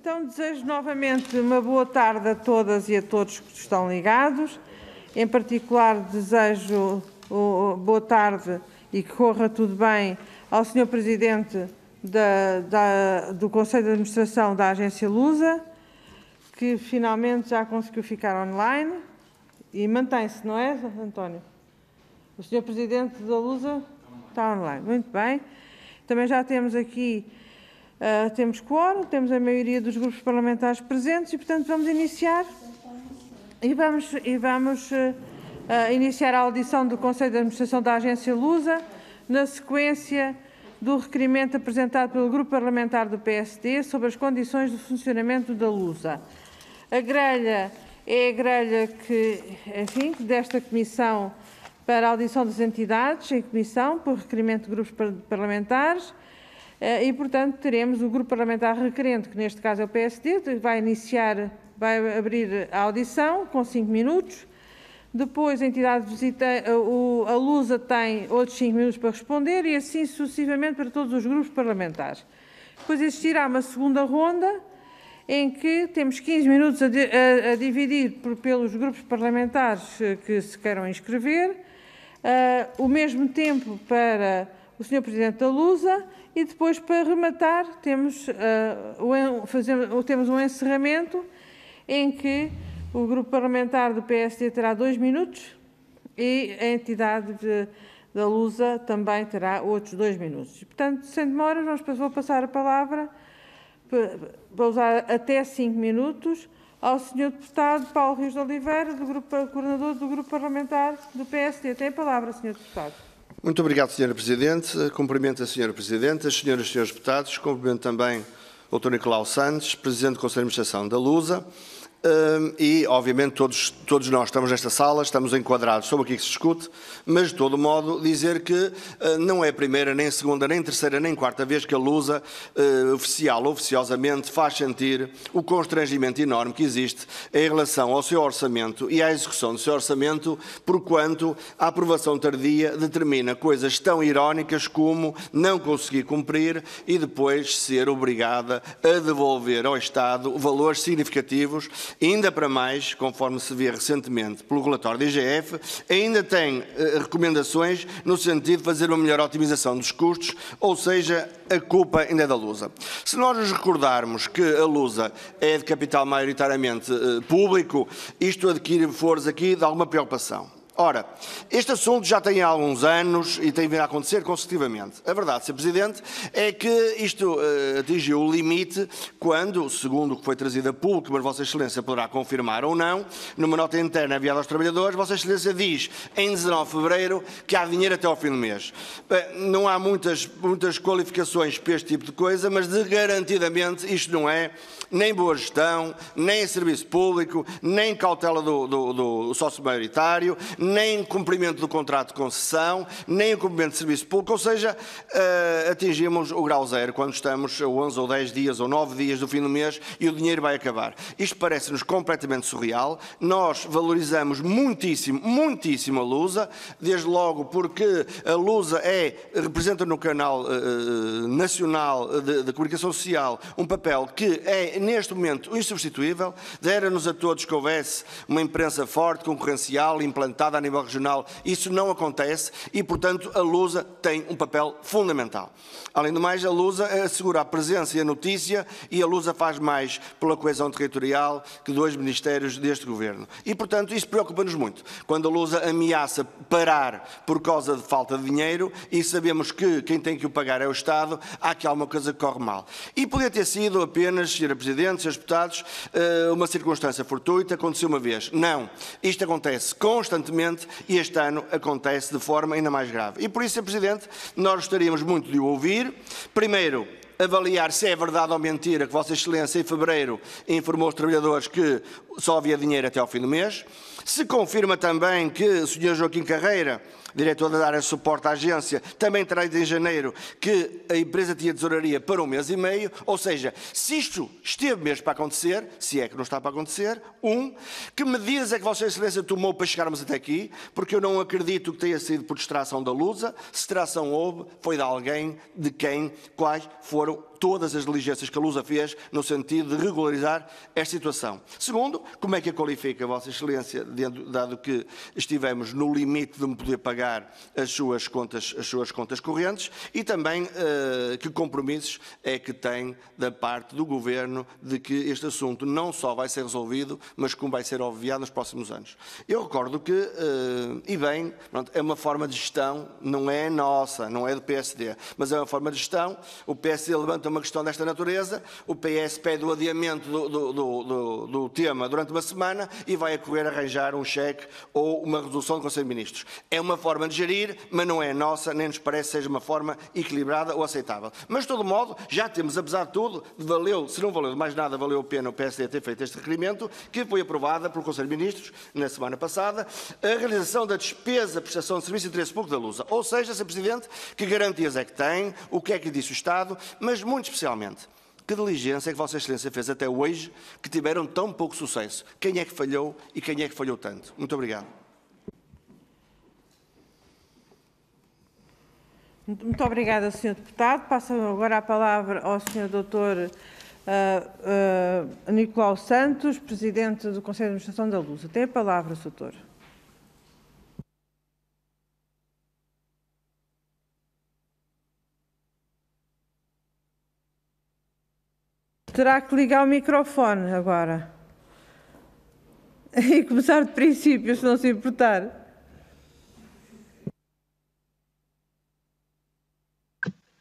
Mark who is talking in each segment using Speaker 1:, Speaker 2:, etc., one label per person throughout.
Speaker 1: Então desejo novamente uma boa tarde a todas e a todos que estão ligados. Em particular desejo boa tarde e que corra tudo bem ao Sr. Presidente do Conselho de Administração da Agência Lusa, que finalmente já conseguiu ficar online e mantém-se, não é, António? O Sr. Presidente da Lusa está online. Muito bem. Também já temos aqui, temos quórum, temos a maioria dos grupos parlamentares presentes e, portanto, vamos iniciar. E vamos iniciar a audição do Conselho de Administração da Agência Lusa, na sequência do requerimento apresentado pelo Grupo Parlamentar do PSD sobre as condições de funcionamento da Lusa. A grelha é a grelha desta Comissão para a audição das entidades em comissão, por requerimento de grupos parlamentares, e, portanto, teremos o Grupo Parlamentar requerente, que neste caso é o PSD, vai abrir a audição com 5 minutos. Depois a entidade a Lusa tem outros 5 minutos para responder e assim sucessivamente para todos os grupos parlamentares. Depois existirá uma segunda ronda em que temos 15 minutos a dividir pelos grupos parlamentares que se queiram inscrever, o mesmo tempo para o Sr. Presidente da Lusa e depois, para rematar, temos um encerramento em que o Grupo Parlamentar do PSD terá 2 minutos e a entidade da Lusa também terá outros 2 minutos. Portanto, sem demoras, vou passar a palavra, para usar até 5 minutos, ao Sr. Deputado Paulo Rios de Oliveira, coordenador do Grupo Parlamentar do PSD. Tem a palavra, Sr. Deputado.
Speaker 2: Muito obrigado, Sra. Presidente. Cumprimento a Sra. Presidente, as senhoras e senhores deputados. Cumprimento também o Dr. Nicolau Santos, Presidente do Conselho de Administração da Lusa. E, obviamente, todos nós estamos nesta sala, estamos enquadrados sobre o que se discute, mas, de todo modo, dizer que não é a primeira, nem a segunda, nem a terceira, nem a quarta vez que a Lusa, oficiosamente, faz sentir o constrangimento enorme que existe em relação ao seu orçamento e à execução do seu orçamento, porquanto a aprovação tardia determina coisas tão irónicas como não conseguir cumprir e depois ser obrigada a devolver ao Estado valores significativos. Ainda para mais, conforme se vê recentemente pelo relatório da IGF, ainda tem recomendações no sentido de fazer uma melhor otimização dos custos, ou seja, a culpa ainda é da Lusa. Se nós nos recordarmos que a Lusa é de capital maioritariamente público, isto adquire fores aqui de alguma preocupação. Ora, este assunto já tem há alguns anos e tem vindo a acontecer consecutivamente. A verdade, Sr. Presidente, é que isto atingiu o limite quando, segundo o que foi trazido a público, mas Vossa Excelência poderá confirmar ou não, numa nota interna enviada aos trabalhadores, Vossa Excelência diz, em 19 de fevereiro, que há dinheiro até ao fim do mês. Bem, não há muitas qualificações para este tipo de coisa, mas garantidamente isto não é nem boa gestão, nem serviço público, nem cautela do sócio maioritário, nem cumprimento do contrato de concessão, nem o cumprimento de serviço público, ou seja, atingimos o grau zero quando estamos a 11 ou 10 dias ou 9 dias do fim do mês e o dinheiro vai acabar. Isto parece-nos completamente surreal. Nós valorizamos muitíssimo, muitíssimo a Lusa, desde logo porque a Lusa representa no canal nacional de comunicação social um papel que é, neste momento, insubstituível. Dera-nos a todos que houvesse uma imprensa forte, concorrencial, implantada a nível regional. Isso não acontece e, portanto, a Lusa tem um papel fundamental. Além do mais, a Lusa assegura a presença e a notícia e a Lusa faz mais pela coesão territorial que 2 ministérios deste Governo. E, portanto, isso preocupa-nos muito. Quando a Lusa ameaça parar por causa de falta de dinheiro e sabemos que quem tem que o pagar é o Estado, há aqui alguma coisa que corre mal. E podia ter sido apenas, Sra. Presidente, Srs. Deputados, uma circunstância fortuita, aconteceu uma vez. Não. Isto acontece constantemente e este ano acontece de forma ainda mais grave. E por isso, Sr. Presidente, nós gostaríamos muito de o ouvir. Primeiro, avaliar se é verdade ou mentira que Vossa Excelência, em fevereiro, informou os trabalhadores que só havia dinheiro até ao fim do mês. Se confirma também que o Sr. Joaquim Carreira, diretor da área de suporte à agência, também terá dito em janeiro que a empresa tinha tesouraria para 1 mês e meio, ou seja, se isto esteve mesmo para acontecer, se é que não está para acontecer, que medidas é que Vossa Excelência tomou para chegarmos até aqui, porque eu não acredito que tenha sido por distração da Lusa, se distração houve, foi de alguém, de quem, quais foram todas as diligências que a Lusa fez no sentido de regularizar esta situação. Segundo, como é que a qualifica, Vossa Excelência, dado que estivemos no limite de me poder pagar as suas contas correntes, e também que compromissos é que tem da parte do Governo de que este assunto não só vai ser resolvido, mas como vai ser obviado nos próximos anos. Eu recordo que, e bem, pronto, é uma forma de gestão, não é nossa, não é do PSD, mas é uma forma de gestão. O PSD levanta uma questão desta natureza, o PS pede o adiamento do tema durante uma semana e vai a correr arranjar um cheque ou uma resolução do Conselho de Ministros. É uma forma de gerir, mas não é nossa, nem nos parece que seja uma forma equilibrada ou aceitável. Mas, de todo modo, já temos, apesar de tudo, se não valeu de mais nada, valeu a pena o PSD ter feito este requerimento, que foi aprovada pelo Conselho de Ministros na semana passada, a realização da despesa, prestação de serviço de interesse público da Lusa. Ou seja, Sr. Presidente, que garantias é que tem, o que é que disse o Estado, mas muito especialmente, que diligência é que Vossa Excelência fez até hoje que tiveram tão pouco sucesso? Quem é que falhou e quem é que falhou tanto? Muito obrigado.
Speaker 1: Muito obrigada, Sr. Deputado. Passo agora a palavra ao Sr. Dr. Nicolau Santos, Presidente do Conselho de Administração da Lusa. Tem a palavra, Sr. Doutor. Terá que ligar o microfone agora. E começar de princípio, se não se importar.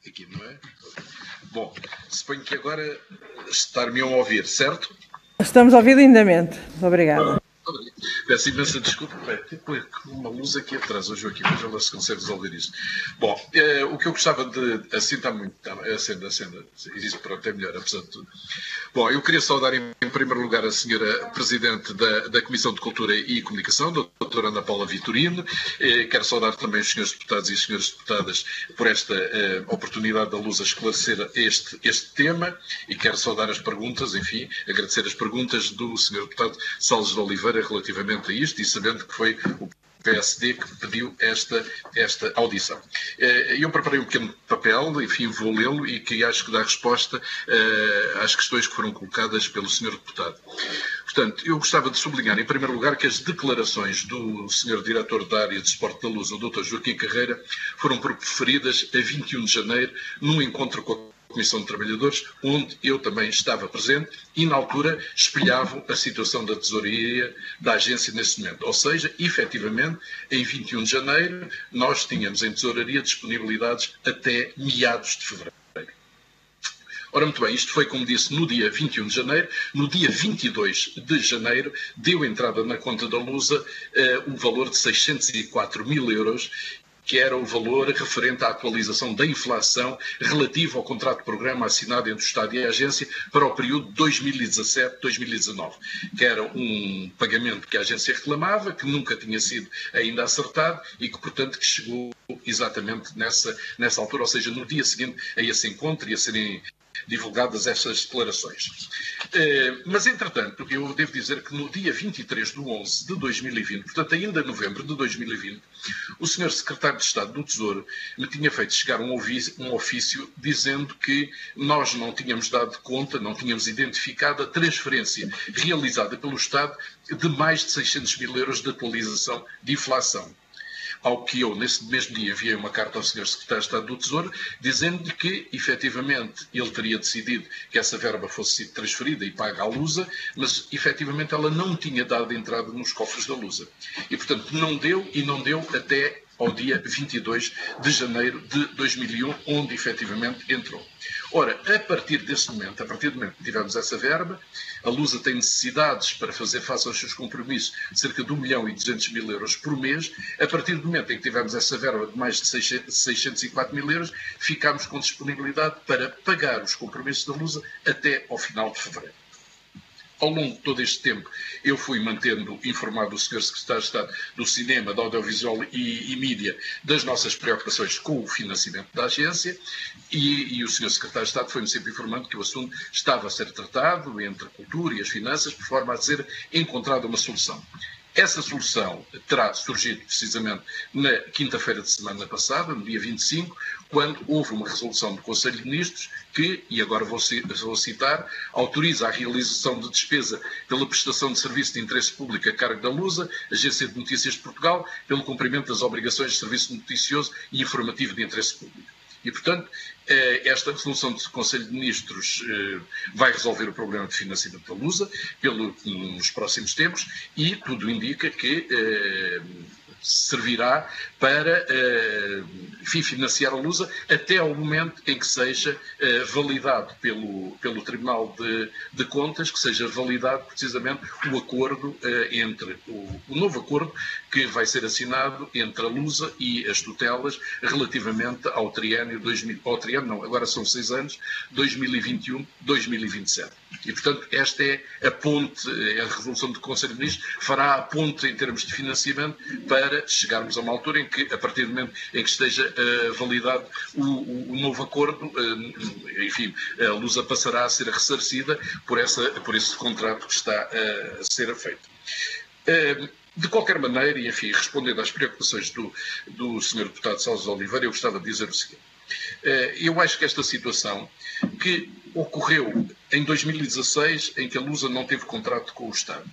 Speaker 3: Aqui, não é? Bom, suponho que agora estar-me a ouvir, certo?
Speaker 1: Estamos a ouvir lindamente. Obrigada.
Speaker 3: Peço imensa desculpa. Tem uma luz aqui atrás, hoje aqui, veja lá se consegue resolver isto. Bom, o que eu gostava de... Assim está muito... Acenda. Isso, pronto, é melhor, apesar de tudo. Bom, eu queria saudar em primeiro lugar a senhora Presidente da Comissão de Cultura e Comunicação, a doutora Ana Paula Vitorino. Quero saudar também os senhores deputados e as senhoras deputadas por esta oportunidade da Lusa esclarecer este tema, e quero saudar as perguntas, enfim, agradecer as perguntas do senhor deputado Salles de Oliveira relativamente a isto, e sabendo que foi o PSD que pediu esta audição. Eu preparei um pequeno papel, enfim, vou lê-lo, e que acho que dá resposta às questões que foram colocadas pelo Sr. Deputado. Portanto, eu gostava de sublinhar, em primeiro lugar, que as declarações do Sr. Diretor da área de Desporto da Lusa, o Dr. Joaquim Carreira, foram proferidas a 21 de janeiro, num encontro com a Comissão de Trabalhadores, onde eu também estava presente, e na altura espelhavam a situação da tesouraria da agência nesse momento. Ou seja, efetivamente, em 21 de janeiro, nós tínhamos em tesouraria disponibilidades até meados de fevereiro. Ora, muito bem, isto foi, como disse, no dia 21 de janeiro. No dia 22 de janeiro, deu entrada na conta da Lusa o valor de 604 mil euros, que era o valor referente à atualização da inflação relativo ao contrato de programa assinado entre o Estado e a agência para o período 2017-2019, que era um pagamento que a agência reclamava, que nunca tinha sido ainda acertado e que, portanto, que chegou exatamente nessa altura, ou seja, no dia seguinte a esse encontro e a serem divulgadas estas declarações. Mas, entretanto, eu devo dizer que no dia 23 de 11 de 2020, portanto, ainda em novembro de 2020, o Sr. Secretário de Estado do Tesouro me tinha feito chegar um ofício dizendo que nós não tínhamos dado conta, não tínhamos identificado a transferência realizada pelo Estado de mais de 600 mil euros de atualização de inflação. Ao que eu, nesse mesmo dia, enviei uma carta ao Sr. Secretário de Estado do Tesouro, dizendo-lhe que, efetivamente, ele teria decidido que essa verba fosse transferida e paga à Lusa, mas, efetivamente, ela não tinha dado entrada nos cofres da Lusa. E, portanto, não deu até ao dia 22 de janeiro de 2001, onde, efetivamente, entrou. Ora, a partir desse momento, a partir do momento que tivemos essa verba, a Lusa tem necessidades para fazer face aos seus compromissos de cerca de 1.200.000 euros por mês. A partir do momento em que tivemos essa verba de mais de 604 mil euros, ficámos com disponibilidade para pagar os compromissos da Lusa até ao final de fevereiro. Ao longo de todo este tempo, eu fui mantendo informado o Sr. Secretário de Estado do Cinema, da Audiovisual e Mídia das nossas preocupações com o financiamento da agência, e o Sr. Secretário de Estado foi-me sempre informando que o assunto estava a ser tratado entre a cultura e as finanças, por forma a ser encontrada uma solução. Essa solução terá surgido precisamente na quinta-feira de semana passada, no dia 25, quando houve uma resolução do Conselho de Ministros que, e agora vou citar, autoriza a realização de despesa pela prestação de serviço de interesse público a cargo da Lusa, Agência de Notícias de Portugal, pelo cumprimento das obrigações de serviço noticioso e informativo de interesse público. E, portanto, esta resolução do Conselho de Ministros vai resolver o problema de financiamento da Lusa nos próximos tempos e tudo indica que servirá para financiar a Lusa até ao momento em que seja validado pelo Tribunal de Contas, que seja validado precisamente o acordo o novo acordo que vai ser assinado entre a Lusa e as tutelas relativamente ao triênio agora são 6 anos, 2021-2027. E, portanto, esta é a ponte, a resolução do Conselho de Ministros fará a ponte em termos de financiamento para chegarmos a uma altura em que, a partir do momento em que esteja validado o novo acordo, enfim, a Lusa passará a ser ressarcida por esse contrato que está a ser feito. De qualquer maneira, e enfim, respondendo às preocupações do Sr. Deputado Salles Oliveira, eu gostava de dizer o seguinte. Eu acho que esta situação que ocorreu em 2016, em que a Lusa não teve contrato com o Estado,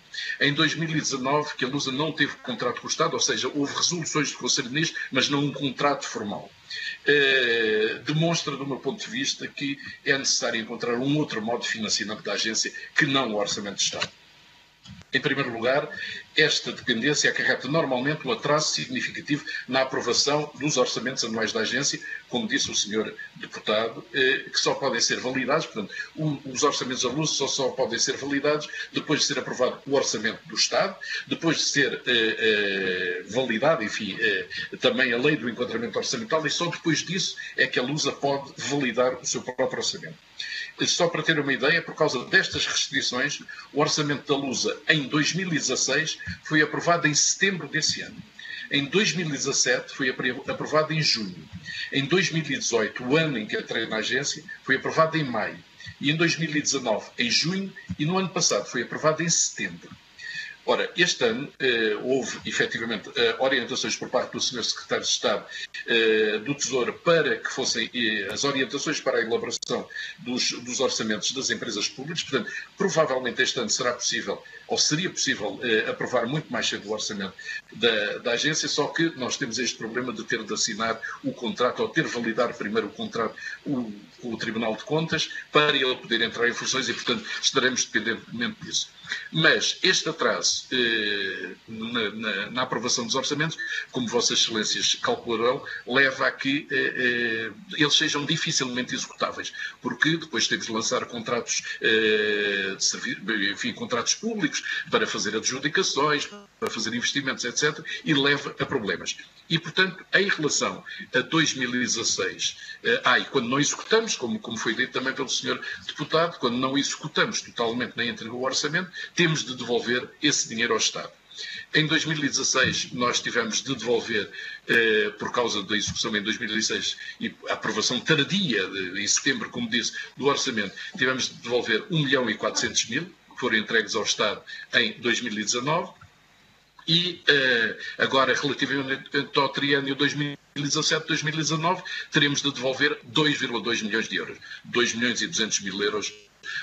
Speaker 3: em 2019, que a Lusa não teve contrato com o Estado, ou seja, houve resoluções do Conselho de Ministros, mas não um contrato formal, demonstra, do meu ponto de vista, que é necessário encontrar um outro modo de financiamento da agência que não o Orçamento de Estado. Em primeiro lugar, esta dependência acarreta normalmente um atraso significativo na aprovação dos orçamentos anuais da agência, como disse o Sr. Deputado, que só podem ser validados, portanto, os orçamentos da Lusa só podem ser validados depois de ser aprovado o orçamento do Estado, depois de ser validado, enfim, também a lei do enquadramento orçamental, e só depois disso é que a Lusa pode validar o seu próprio orçamento. Só para ter uma ideia, por causa destas restrições, o orçamento da Lusa em 2016 foi aprovado em setembro desse ano. Em 2017 foi aprovado em junho. Em 2018, o ano em que entrei na agência, foi aprovado em maio. E em 2019, em junho, e no ano passado foi aprovado em setembro. Ora, este ano houve, efetivamente, orientações por parte do Sr. Secretário de Estado do Tesouro para que fossem as orientações para a elaboração dos orçamentos das empresas públicas. Portanto, provavelmente este ano será possível, ou seria possível, aprovar muito mais cedo o orçamento da agência, só que nós temos este problema de ter de assinar o contrato, ou ter de validar primeiro o contrato com o Tribunal de Contas, para ele poder entrar em funções e, portanto, estaremos dependentemente disso. Mas este atraso na aprovação dos orçamentos, como Vossas Excelências calcularão, leva a que eles sejam dificilmente executáveis, porque depois temos de lançar contratos, contratos públicos para fazer adjudicações, para fazer investimentos, etc., e leva a problemas. E, portanto, em relação a 2016, e quando não executamos, como foi dito também pelo Sr. Deputado, quando não executamos totalmente nem entregou o orçamento, temos de devolver esse dinheiro ao Estado. Em 2016, nós tivemos de devolver, por causa da execução em 2016 e a aprovação tardia, em setembro, como disse, do orçamento, tivemos de devolver 1.400.000, que foram entregues ao Estado em 2019. E agora, relativamente ao triênio 2017-2019, teremos de devolver 2,2 milhões de euros, 2.200.000 euros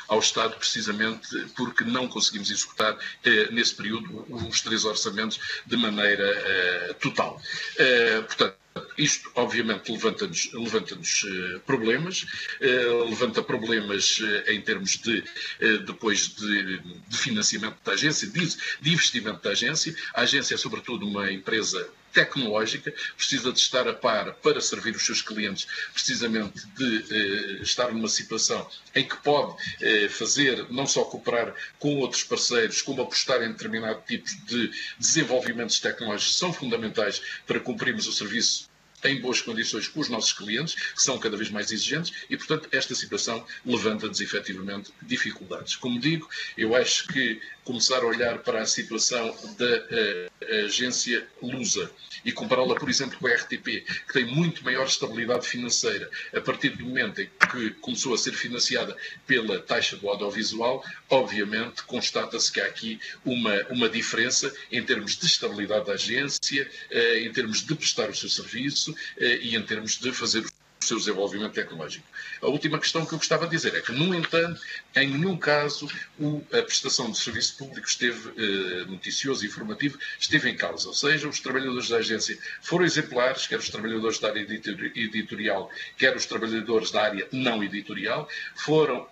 Speaker 3: ao Estado, precisamente porque não conseguimos executar nesse período os 3 orçamentos de maneira total. Portanto, isto, obviamente, levanta-nos problemas, levanta problemas em termos depois de financiamento da agência, de investimento da agência. A agência é, sobretudo, uma empresa tecnológica, precisa de estar a par para servir os seus clientes, precisamente de estar numa situação em que pode fazer, não só cooperar com outros parceiros, como apostar em determinado tipos de desenvolvimentos tecnológicos que são fundamentais para cumprirmos o serviço em boas condições com os nossos clientes, que são cada vez mais exigentes, e, portanto, esta situação levanta-nos, efetivamente, dificuldades. Como digo, eu acho que começar a olhar para a situação da agência Lusa e compará-la, por exemplo, com a RTP, que tem muito maior estabilidade financeira a partir do momento em que começou a ser financiada pela taxa do audiovisual, obviamente constata-se que há aqui uma diferença em termos de estabilidade da agência, em termos de prestar o seu serviço e em termos de fazer o seu desenvolvimento tecnológico. A última questão que eu gostava de dizer é que, no entanto, em nenhum caso a prestação de serviço público esteve noticioso e informativo, esteve em causa. Ou seja, os trabalhadores da agência foram exemplares, quer os trabalhadores da área editorial, quer os trabalhadores da área não editorial, foram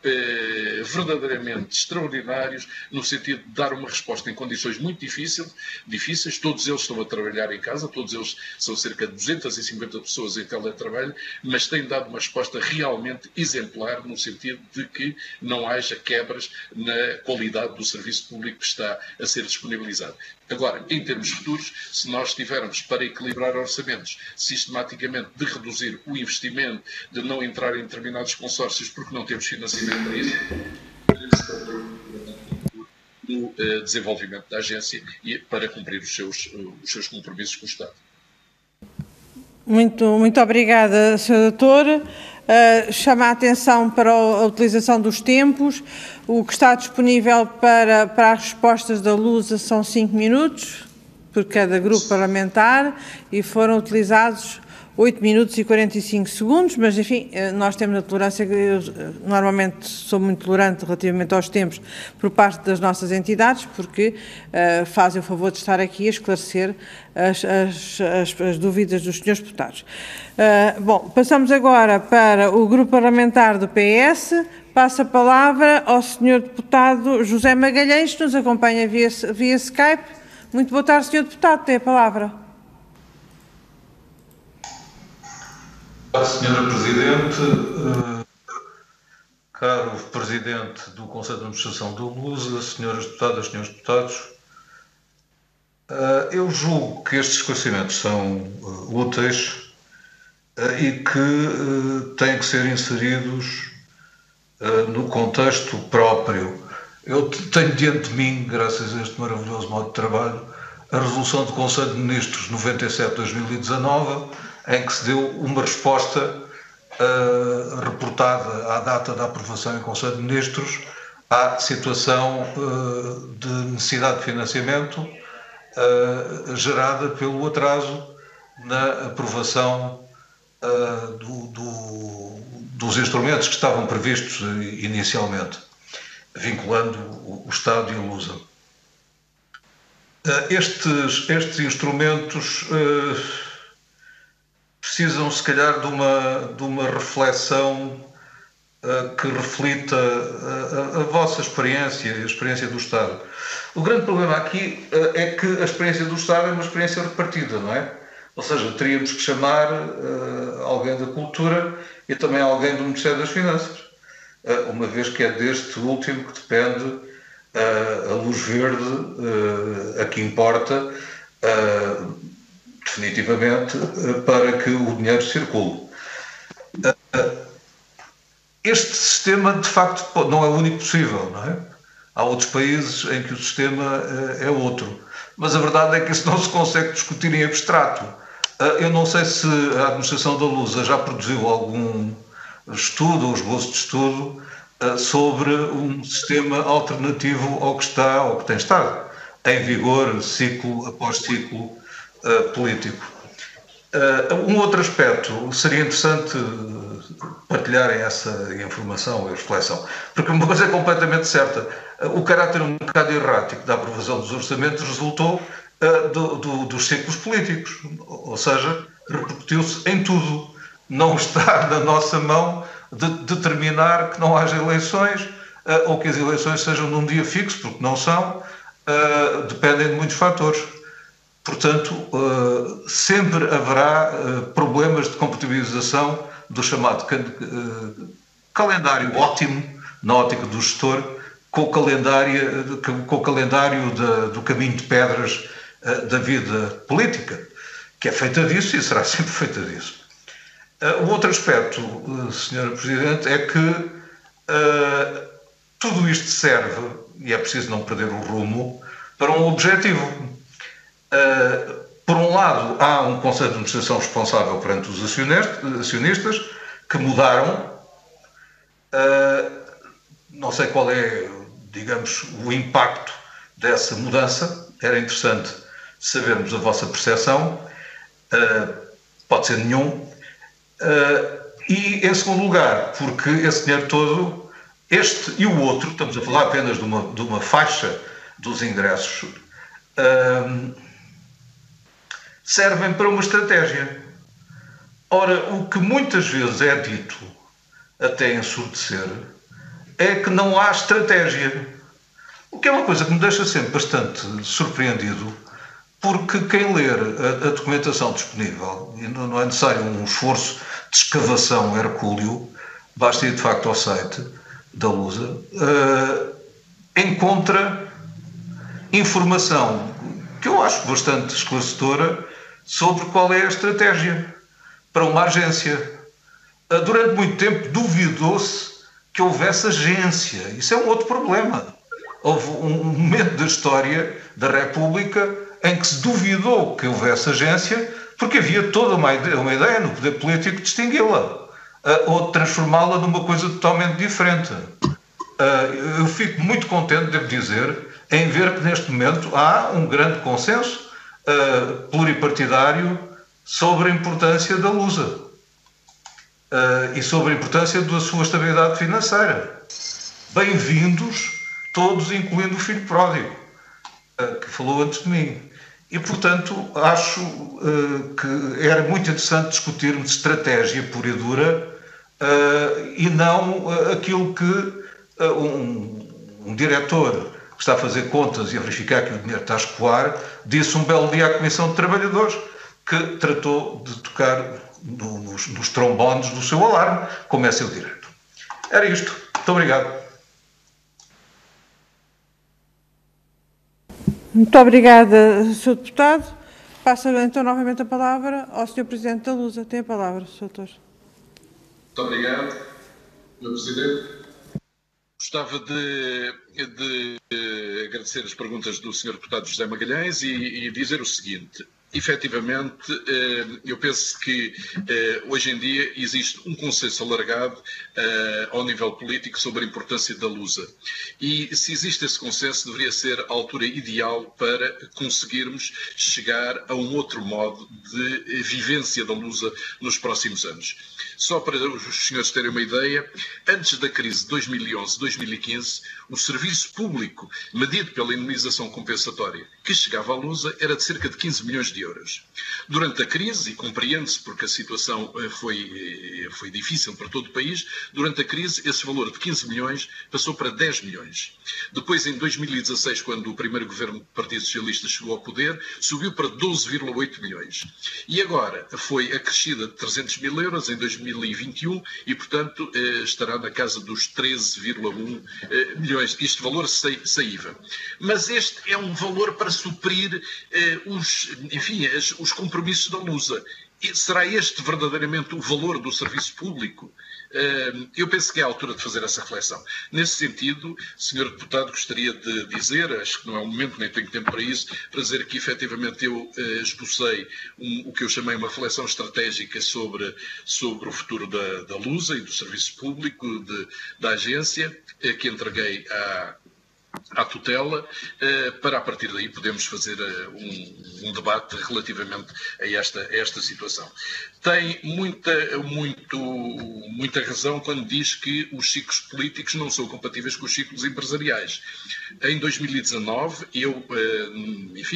Speaker 3: verdadeiramente extraordinários no sentido de dar uma resposta em condições muito difíceis. Todos eles estão a trabalhar em casa, todos eles são cerca de 250 pessoas em teletrabalho, mas têm dado uma resposta realmente exemplar no sentido de que não haja quebras na qualidade do serviço público que está a ser disponibilizado. Agora, em termos futuros, se nós tivermos para equilibrar orçamentos, sistematicamente de reduzir o investimento, de não entrar em determinados consórcios porque não temos financiamento para isso, no desenvolvimento da agência e para cumprir os seus compromissos com o Estado.
Speaker 1: Muito obrigada, Sr. Doutor. Chama a atenção para a utilização dos tempos. O que está disponível para as respostas da Lusa são 5 minutos por cada grupo parlamentar e foram utilizados 8 minutos e 45 segundos, mas enfim, nós temos a tolerância, eu normalmente sou muito tolerante relativamente aos tempos por parte das nossas entidades, porque fazem o favor de estar aqui a esclarecer as dúvidas dos senhores deputados. Bom, passamos agora para o grupo parlamentar do PS. Passo a palavra ao senhor deputado José Magalhães, que nos acompanha via Skype. Muito boa tarde, senhor deputado, tem a palavra.
Speaker 4: Senhora Presidente, caro Presidente do Conselho de Administração do Lusa, senhoras deputadas, senhores deputados, eu julgo que estes esclarecimentos são úteis e que têm que ser inseridos no contexto próprio. Eu tenho diante de mim, graças a este maravilhoso modo de trabalho, a resolução do Conselho de Ministros 97/2019, em que se deu uma resposta reportada à data da aprovação em Conselho de Ministros à situação de necessidade de financiamento gerada pelo atraso na aprovação dos instrumentos que estavam previstos inicialmente, vinculando o Estado e a Lusa. Estes instrumentos precisam, se calhar, de uma reflexão que reflita a vossa experiência e a experiência do Estado. O grande problema aqui é que a experiência do Estado é uma experiência repartida, não é? Ou seja, teríamos que chamar alguém da Cultura e também alguém do Ministério das Finanças, uma vez que é deste último que depende a luz verde, a que importa, definitivamente, para que o dinheiro circule. Este sistema, de facto, não é o único possível, não é? Há outros países em que o sistema é outro. Mas a verdade é que isso não se consegue discutir em abstrato. Eu não sei se a administração da Lusa já produziu algum estudo ou esboço de estudo sobre um sistema alternativo ao que tem estado em vigor, ciclo após ciclo político. Um outro aspecto, seria interessante partilharem essa informação e reflexão, porque uma coisa é completamente certa: o caráter um bocado errático da aprovação dos orçamentos resultou dos ciclos políticos, ou seja, repercutiu-se em tudo. Não está na nossa mão de determinar que não haja eleições ou que as eleições sejam num dia fixo, porque não são, dependem de muitos fatores. Portanto, sempre haverá problemas de compatibilização do chamado calendário ótimo, na ótica do gestor, com o calendário do caminho de pedras da vida política, que é feita disso e será sempre feita disso. O outro aspecto, Sra. Presidente, é que tudo isto serve e é preciso não perder o rumo, para um objetivo. Por um lado, há um Conselho de Administração responsável perante os acionistas que mudaram. Não sei qual é, digamos, o impacto dessa mudança. Era interessante sabermos a vossa percepção. Pode ser nenhum. E, em segundo lugar, porque esse dinheiro todo, este e o outro, estamos a falar apenas de uma faixa dos ingressos, servem para uma estratégia. Ora, o que muitas vezes é dito, até ensurdecer, é que não há estratégia. O que é uma coisa que me deixa sempre bastante surpreendido, porque quem ler a documentação disponível, e não é necessário um esforço de escavação hercúleo, basta ir de facto ao site da Lusa, encontra informação que eu acho bastante esclarecedora sobre qual é a estratégia para uma agência. Durante muito tempo duvidou-se que houvesse agência. Isso é um outro problema. Houve um momento da história da República em que se duvidou que houvesse agência porque havia toda uma ideia no poder político de distingui-la ou de transformá-la numa coisa totalmente diferente. Eu fico muito contente, devo dizer, em ver que neste momento há um grande consenso pluripartidário sobre a importância da Lusa e sobre a importância da sua estabilidade financeira. Bem-vindos todos, incluindo o filho pródigo, que falou antes de mim. E, portanto, acho que era muito interessante discutirmos estratégia pura e dura e não aquilo que um diretor que está a fazer contas e a verificar que o dinheiro está a escoar disse um belo dia à Comissão de Trabalhadores, que tratou de tocar nos trombones do seu alarme, como é seu direito. Era isto. Muito obrigado.
Speaker 1: Muito obrigada, Sr. Deputado. Passo então novamente a palavra ao Sr. Presidente da Lusa. Tem a palavra, Sr. Doutor.
Speaker 3: Muito obrigado, Sr. Presidente. Gostava de agradecer as perguntas do Sr. Deputado José Magalhães e dizer o seguinte. Efetivamente, eu penso que hoje em dia existe um consenso alargado ao nível político sobre a importância da Lusa. E se existe esse consenso, deveria ser a altura ideal para conseguirmos chegar a um outro modo de vivência da Lusa nos próximos anos. Só para os senhores terem uma ideia, antes da crise de 2011-2015, o serviço público medido pela indemnização compensatória que chegava à Lusa era de cerca de 15 milhões de euros. Durante a crise, e compreende-se porque a situação foi difícil para todo o país, durante a crise esse valor de 15 milhões passou para 10 milhões. Depois, em 2016, quando o primeiro governo do Partido Socialista chegou ao poder, subiu para 12,8 milhões. E agora foi acrescida de 300 mil euros em 2021 e, portanto, estará na casa dos 13,1 milhões. Este valor sem IVA. Mas este é um valor para suprir os compromissos da Lusa. E será este verdadeiramente o valor do serviço público? Eu penso que é a altura de fazer essa reflexão. Nesse sentido, Sr. Deputado, gostaria de dizer, acho que não é o momento, nem tenho tempo para isso, para dizer que efetivamente eu esbocei o que eu chamei uma reflexão estratégica sobre o futuro da Lusa e do serviço público, da agência, que entreguei à tutela, para a partir daí podermos fazer um debate relativamente a esta situação. Tem muita razão quando diz que os ciclos políticos não são compatíveis com os ciclos empresariais. Em 2019, eu,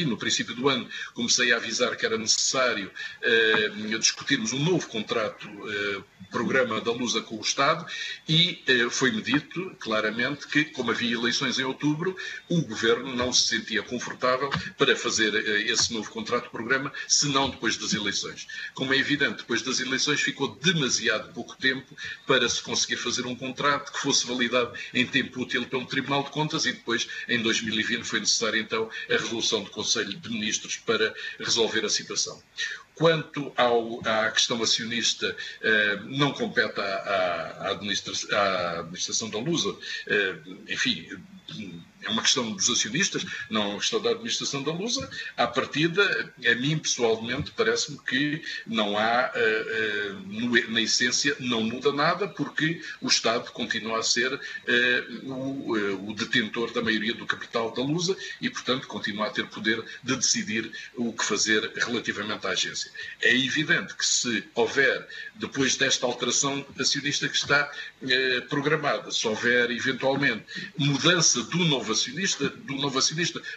Speaker 3: no princípio do ano, comecei a avisar que era necessário discutirmos um novo contrato, programa da Lusa com o Estado, e foi-me dito claramente que, como havia eleições em outubro, o Governo não se sentia confortável para fazer esse novo contrato-programa, senão depois das eleições. Como é evidente, depois das eleições ficou demasiado pouco tempo para se conseguir fazer um contrato que fosse validado em tempo útil pelo Tribunal de Contas e depois, em 2020, foi necessária então a resolução do Conselho de Ministros para resolver a situação. Quanto à questão acionista, não compete à administração da Lusa, é uma questão dos acionistas, não é uma questão da administração da Lusa. À partida, a mim pessoalmente parece-me que não há, na essência, não muda nada, porque o Estado continua a ser o detentor da maioria do capital da Lusa e, portanto, continua a ter poder de decidir o que fazer relativamente à agência. É evidente que se houver, depois desta alteração acionista que está programada, se houver eventualmente mudança do novo acionista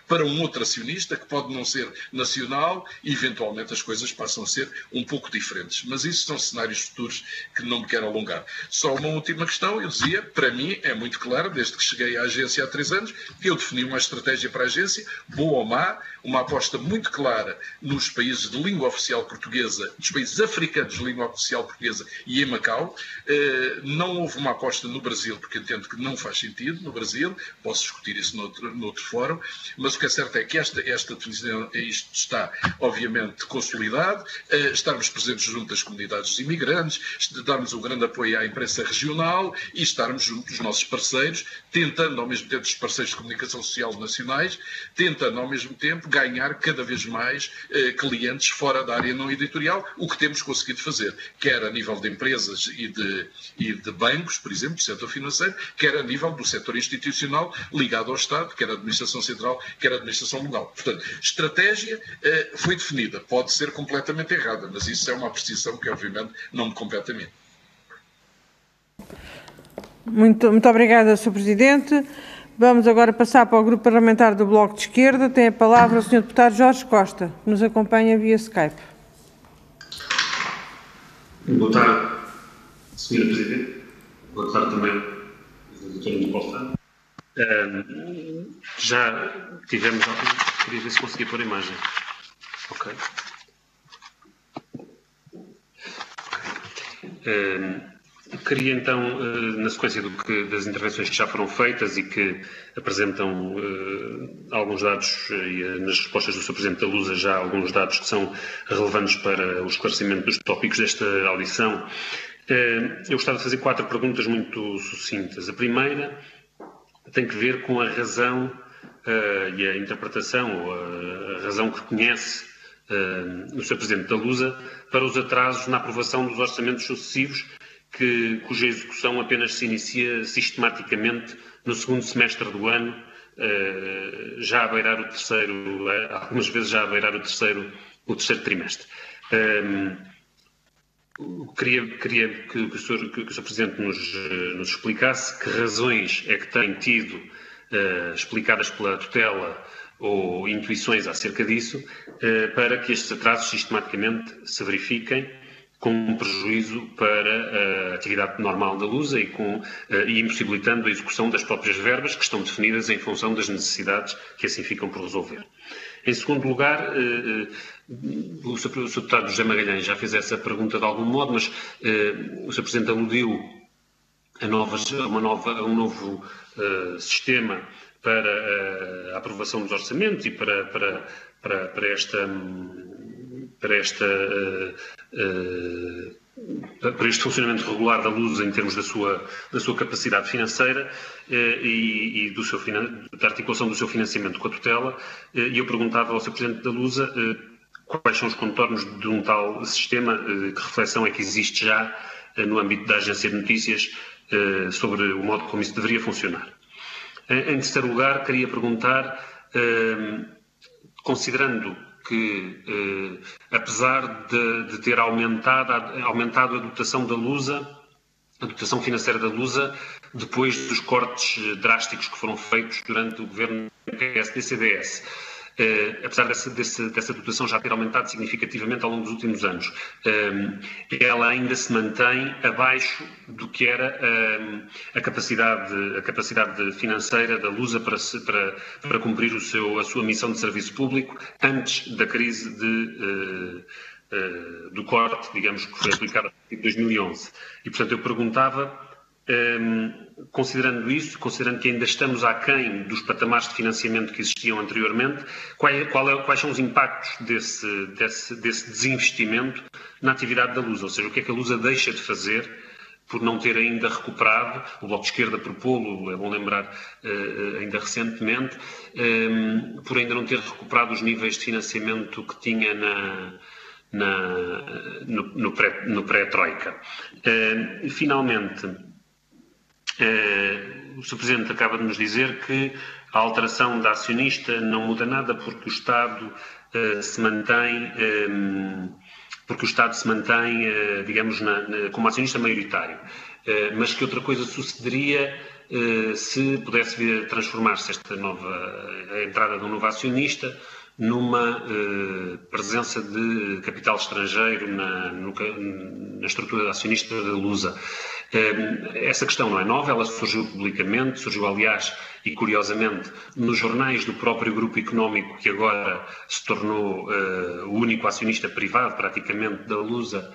Speaker 3: para um outro acionista, que pode não ser nacional, e eventualmente as coisas passam a ser um pouco diferentes. Mas isso são cenários futuros que não me quero alongar. Só uma última questão, eu dizia, para mim é muito claro, desde que cheguei à agência há 3 anos, que eu defini uma estratégia para a agência, boa ou má, uma aposta muito clara nos países de língua oficial portuguesa, nos países africanos de língua oficial portuguesa e em Macau. Não houve uma aposta no Brasil, porque entendo que não faz sentido no Brasil, posso discutir isso noutro fórum, mas o que é certo é que esta definição, isto está obviamente consolidado, estarmos presentes junto das comunidades dos imigrantes, darmos um grande apoio à imprensa regional e estarmos junto dos nossos parceiros, tentando ao mesmo tempo, dos parceiros de comunicação social nacionais, tentando ao mesmo tempo ganhar cada vez mais clientes fora da área não editorial, o que temos conseguido fazer, quer a nível de empresas e de bancos, por exemplo, do setor financeiro, quer a nível do setor institucional ligado ao Estado, quer a administração central, quer a administração local. Portanto, estratégia foi definida, pode ser completamente errada, mas isso é uma apreciação que obviamente não me compete a mim.
Speaker 1: Muito obrigada, Sr. Presidente. Vamos agora passar para o Grupo Parlamentar do Bloco de Esquerda. Tem a palavra o Sr. Deputado Jorge Costa, que nos acompanha via Skype.
Speaker 5: Boa tarde, Sra. Presidente. Boa tarde também, Dr. Costa. Já tivemos... Queria ver se conseguia pôr a imagem. Ok. Queria então, na sequência das intervenções que já foram feitas e que apresentam alguns dados, e nas respostas do Sr. Presidente da Lusa já alguns dados que são relevantes para o esclarecimento dos tópicos desta audição, eu gostava de fazer 4 perguntas muito sucintas. A primeira tem que ver com a razão e a interpretação, ou a razão que conhece o Sr. Presidente da Lusa para os atrasos na aprovação dos orçamentos sucessivos, cuja execução apenas se inicia sistematicamente no segundo semestre do ano, já a beirar o terceiro, algumas vezes já a beirar o terceiro trimestre. Queria que o Sr. Presidente nos explicasse que razões é que tem tido, explicadas pela tutela ou intuições acerca disso, para que estes atrasos sistematicamente se verifiquem, com um prejuízo para a atividade normal da Lusa e impossibilitando a execução das próprias verbas que estão definidas em função das necessidades que assim ficam por resolver. Em segundo lugar, o Sr. Deputado José Magalhães já fez essa pergunta de algum modo, mas o Sr. Presidente aludiu a um novo sistema para a aprovação dos orçamentos e para este funcionamento regular da Lusa em termos da sua capacidade financeira e da articulação do seu financiamento com a tutela. E eu perguntava ao Sr. Presidente da Lusa quais são os contornos de um tal sistema, que reflexão é que existe já no âmbito da Agência de Notícias sobre o modo como isso deveria funcionar. Em terceiro lugar, queria perguntar, considerando que, apesar de ter aumentado a dotação da Lusa, a dotação financeira da Lusa, depois dos cortes drásticos que foram feitos durante o governo PSD-CDS, apesar dessa dotação já ter aumentado significativamente ao longo dos últimos anos, ela ainda se mantém abaixo do que era a capacidade financeira da Lusa para cumprir a sua missão de serviço público antes da crise do corte, digamos, que foi aplicado em 2011. E, portanto, eu perguntava, considerando isso, considerando que ainda estamos aquém dos patamares de financiamento que existiam anteriormente, quais são os impactos desse desinvestimento na atividade da Lusa? Ou seja, o que é que a Lusa deixa de fazer por não ter ainda recuperado, o Bloco de Esquerda propô-lo, é bom lembrar, ainda recentemente, por ainda não ter recuperado os níveis de financiamento que tinha no pré-Troika. Finalmente, o Sr. Presidente acaba de nos dizer que a alteração da acionista não muda nada porque o Estado se mantém, digamos, como acionista maioritário. Mas que outra coisa sucederia se pudesse vir a transformar-se a entrada de um novo acionista numa presença de capital estrangeiro na estrutura acionista da Lusa. Essa questão não é nova, ela surgiu publicamente, surgiu aliás e curiosamente nos jornais do próprio grupo económico que agora se tornou o único acionista privado praticamente da Lusa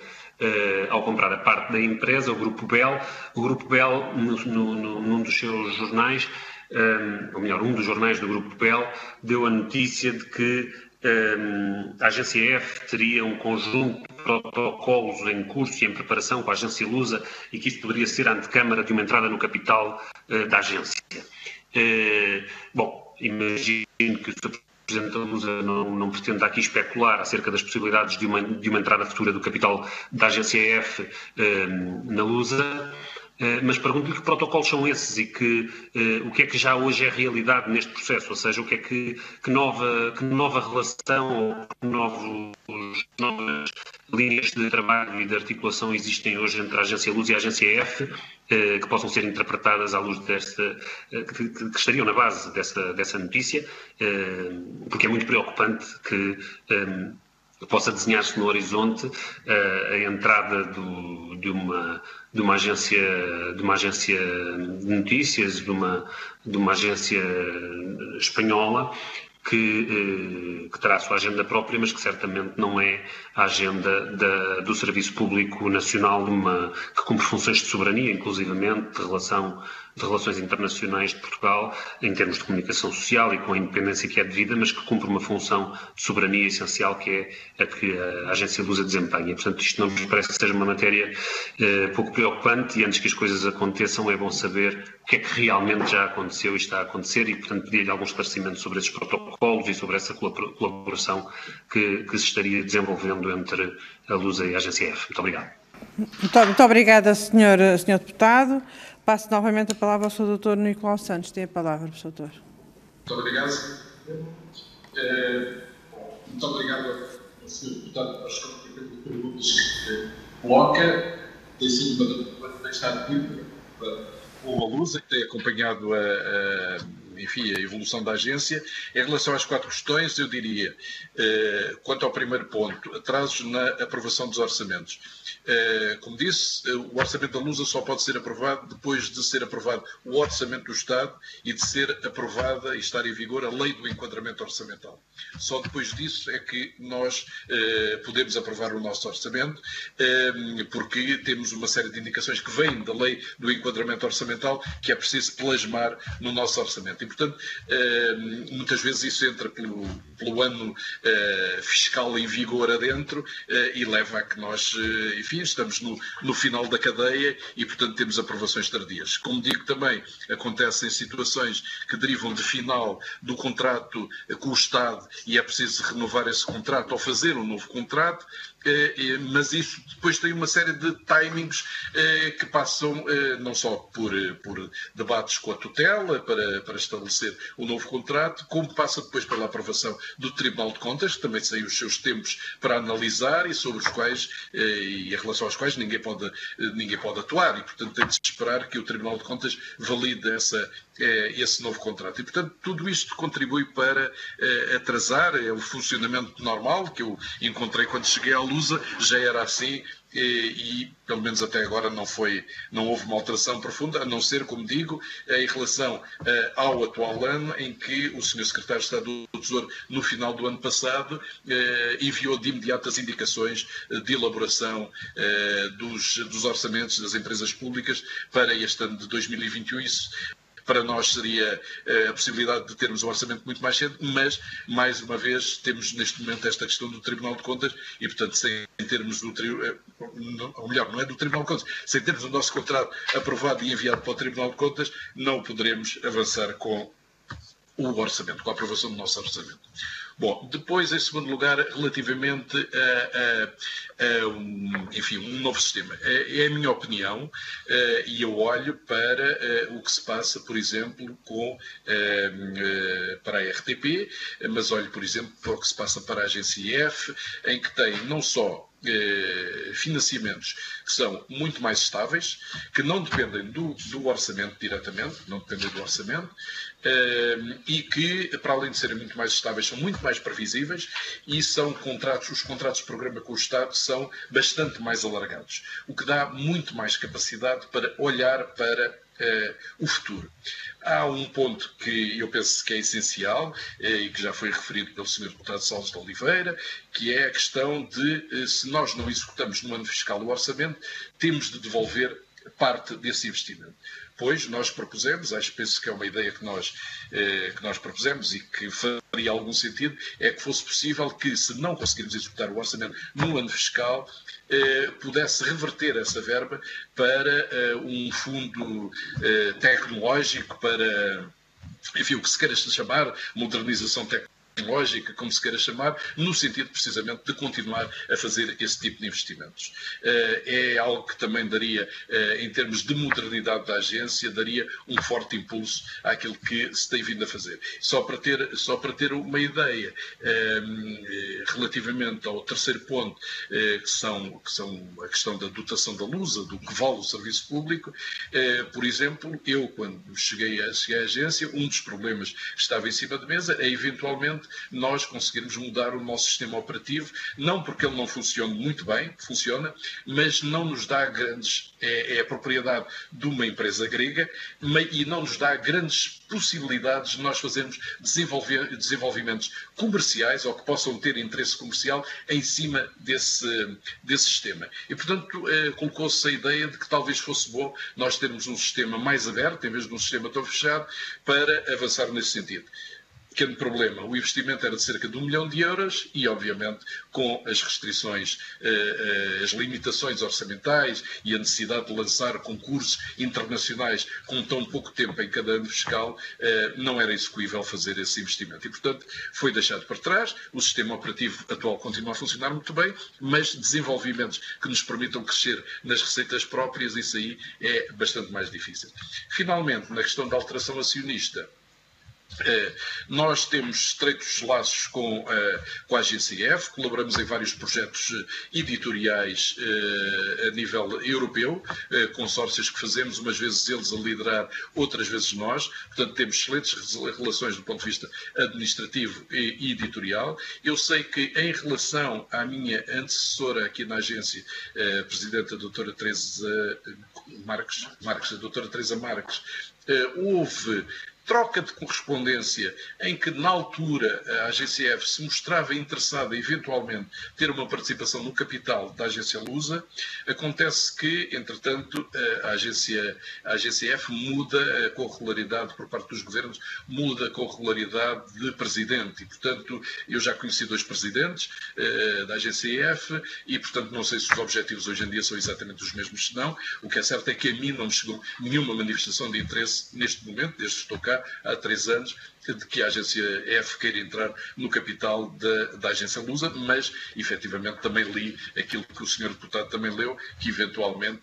Speaker 5: ao comprar a parte da empresa, o Grupo Bell. O Grupo Bell, num dos seus jornais, ou melhor, um dos jornais do Grupo Bell, deu a notícia de que a agência F teria um conjunto de protocolos em curso e em preparação com a agência Lusa e que isso poderia ser a antecâmara de uma entrada no capital da agência. Bom, imagino que o Sr. Presidente da Lusa não pretende aqui especular acerca das possibilidades de uma entrada futura do capital da agência F na Lusa. Mas pergunto-lhe que protocolos são esses e o que é que já hoje é realidade neste processo, ou seja, que nova relação ou que novas linhas de trabalho e de articulação existem hoje entre a agência Luz e a agência F, que possam ser interpretadas à luz que estariam na base dessa notícia, porque é muito preocupante que possa desenhar-se no horizonte a entrada de uma agência de notícias, de uma agência espanhola que terá a sua agenda própria, mas que certamente não é a agenda do Serviço Público Nacional, que cumpre funções de soberania, inclusivamente de relações internacionais de Portugal, em termos de comunicação social e com a independência que é devida, mas que cumpre uma função de soberania essencial, que é a que a agência Lusa desempenha. Portanto, isto não nos parece que seja uma matéria pouco preocupante e antes que as coisas aconteçam é bom saber o que é que realmente já aconteceu e está a acontecer e, portanto, pedir-lhe algum esclarecimento sobre esses protocolos e sobre essa colaboração que se estaria desenvolvendo entre a Lusa e a agência F. Muito obrigado.
Speaker 1: Muito obrigada, Sr. Deputado. Passo novamente a palavra ao Sr. Dr. Nicolau Santos. Tem a palavra, Sr. Doutor.
Speaker 3: Muito obrigado. Muito obrigado ao Sr. Deputado pelas perguntas que coloca. Tem sido uma deixar de com a Lusa, que tem acompanhado enfim, a evolução da agência. Em relação às 4 questões, eu diria, quanto ao primeiro ponto, atrasos na aprovação dos orçamentos. Como disse, o orçamento da Lusa só pode ser aprovado depois de ser aprovado o orçamento do Estado e de ser aprovada e estar em vigor a lei do enquadramento orçamental. Só depois disso é que nós podemos aprovar o nosso orçamento, porque temos uma série de indicações que vêm da lei do enquadramento orçamental que é preciso plasmar no nosso orçamento. E, portanto, muitas vezes isso entra pelo ano fiscal em vigor adentro e leva a que nós, enfim, estamos no final da cadeia e, portanto, temos aprovações tardias. Como digo também, acontecem situações que derivam de final do contrato com o Estado e é preciso renovar esse contrato ou fazer um novo contrato, mas isso depois tem uma série de timings que passam não só por debates com a tutela para estabelecer o novo contrato, como passa depois pela aprovação do Tribunal de Contas, que também tem os seus tempos para analisar e sobre os quais, e em relação aos quais ninguém pode atuar e, portanto, tem de se esperar que o Tribunal de Contas valide esse novo contrato. E, portanto, tudo isto contribui para atrasar o funcionamento normal que eu encontrei quando cheguei à Lusa, já era assim e pelo menos até agora não houve uma alteração profunda, a não ser, como digo, em relação ao atual ano, em que o Sr. Secretário de Estado do Tesouro, no final do ano passado, enviou de imediato as indicações de elaboração dos orçamentos das empresas públicas para este ano de 2021. Isso para nós seria a possibilidade de termos um orçamento muito mais cedo, mas, mais uma vez, temos neste momento esta questão do Tribunal de Contas e, portanto, sem termos ou melhor, não é do Tribunal de Contas, sem termos o nosso contrato aprovado e enviado para o Tribunal de Contas, não poderemos avançar com o orçamento, com a aprovação do nosso orçamento. Bom, depois, em segundo lugar, relativamente um novo sistema. É a minha opinião e eu olho para o que se passa, por exemplo, para a RTP, mas olho, por exemplo, para o que se passa para a Agência IF, em que tem não só financiamentos que são muito mais estáveis, que não dependem do orçamento diretamente, não dependem do orçamento, e que, para além de serem muito mais estáveis, são muito mais previsíveis e são os contratos de programa com o Estado são bastante mais alargados, o que dá muito mais capacidade para olhar para o futuro. Há um ponto que eu penso que é essencial e que já foi referido pelo Sr. Deputado Salles de Oliveira, que é a questão de, se nós não executamos no ano fiscal o orçamento, temos de devolver parte desse investimento. Pois nós propusemos, penso que é uma ideia que nós propusemos e que faria algum sentido, é que fosse possível que, se não conseguirmos executar o orçamento no ano fiscal, pudesse reverter essa verba para um fundo tecnológico, para, enfim, o que se queira chamar, modernização tecnológica, como se queira chamar, no sentido precisamente de continuar a fazer esse tipo de investimentos. É algo que também daria, em termos de modernidade da agência, daria um forte impulso àquilo que se tem vindo a fazer. Só para ter uma ideia, relativamente ao terceiro ponto, que são a questão da dotação da LUSA, do que vale o serviço público, por exemplo, eu, quando cheguei à agência, um dos problemas que estava em cima da mesa é, eventualmente, nós conseguirmos mudar o nosso sistema operativo, não porque ele não funcione muito bem, funciona, mas não nos dá grandes, é a propriedade de uma empresa grega, e não nos dá grandes possibilidades de nós fazermos desenvolvimentos comerciais ou que possam ter interesse comercial em cima desse sistema. E, portanto, colocou-se a ideia de que talvez fosse bom nós termos um sistema mais aberto, em vez de um sistema tão fechado, para avançar nesse sentido. Pequeno problema, o investimento era de cerca de 1 milhão de euros e, obviamente, com as restrições, as limitações orçamentais e a necessidade de lançar concursos internacionais com tão pouco tempo em cada ano fiscal, não era execuível fazer esse investimento. E, portanto, foi deixado para trás. O sistema operativo atual continua a funcionar muito bem, mas desenvolvimentos que nos permitam crescer nas receitas próprias, isso aí é bastante mais difícil. Finalmente, na questão da alteração acionista, nós temos estreitos laços com a Agência IF, colaboramos em vários projetos editoriais a nível europeu, consórcios que fazemos, umas vezes eles a liderar, outras vezes nós. Portanto, temos excelentes relações do ponto de vista administrativo e editorial. Eu sei que, em relação à minha antecessora aqui na agência, a Presidente, a doutora Teresa Marques, houve troca de correspondência em que, na altura, a Agência F se mostrava interessada, eventualmente, ter uma participação no capital da Agência Lusa. Acontece que, entretanto, a Agência F muda com regularidade, por parte dos governos, muda com regularidade de presidente. E, portanto, eu já conheci 2 presidentes da Agência F e, portanto, não sei se os objetivos hoje em dia são exatamente os mesmos, se não. O que é certo é que a mim não me chegou nenhuma manifestação de interesse neste momento, desde que estou cá, há 3 anos, de que a Agência F queira entrar no capital da Agência Lusa, mas, efetivamente, também li aquilo que o Sr. Deputado também leu, que, eventualmente,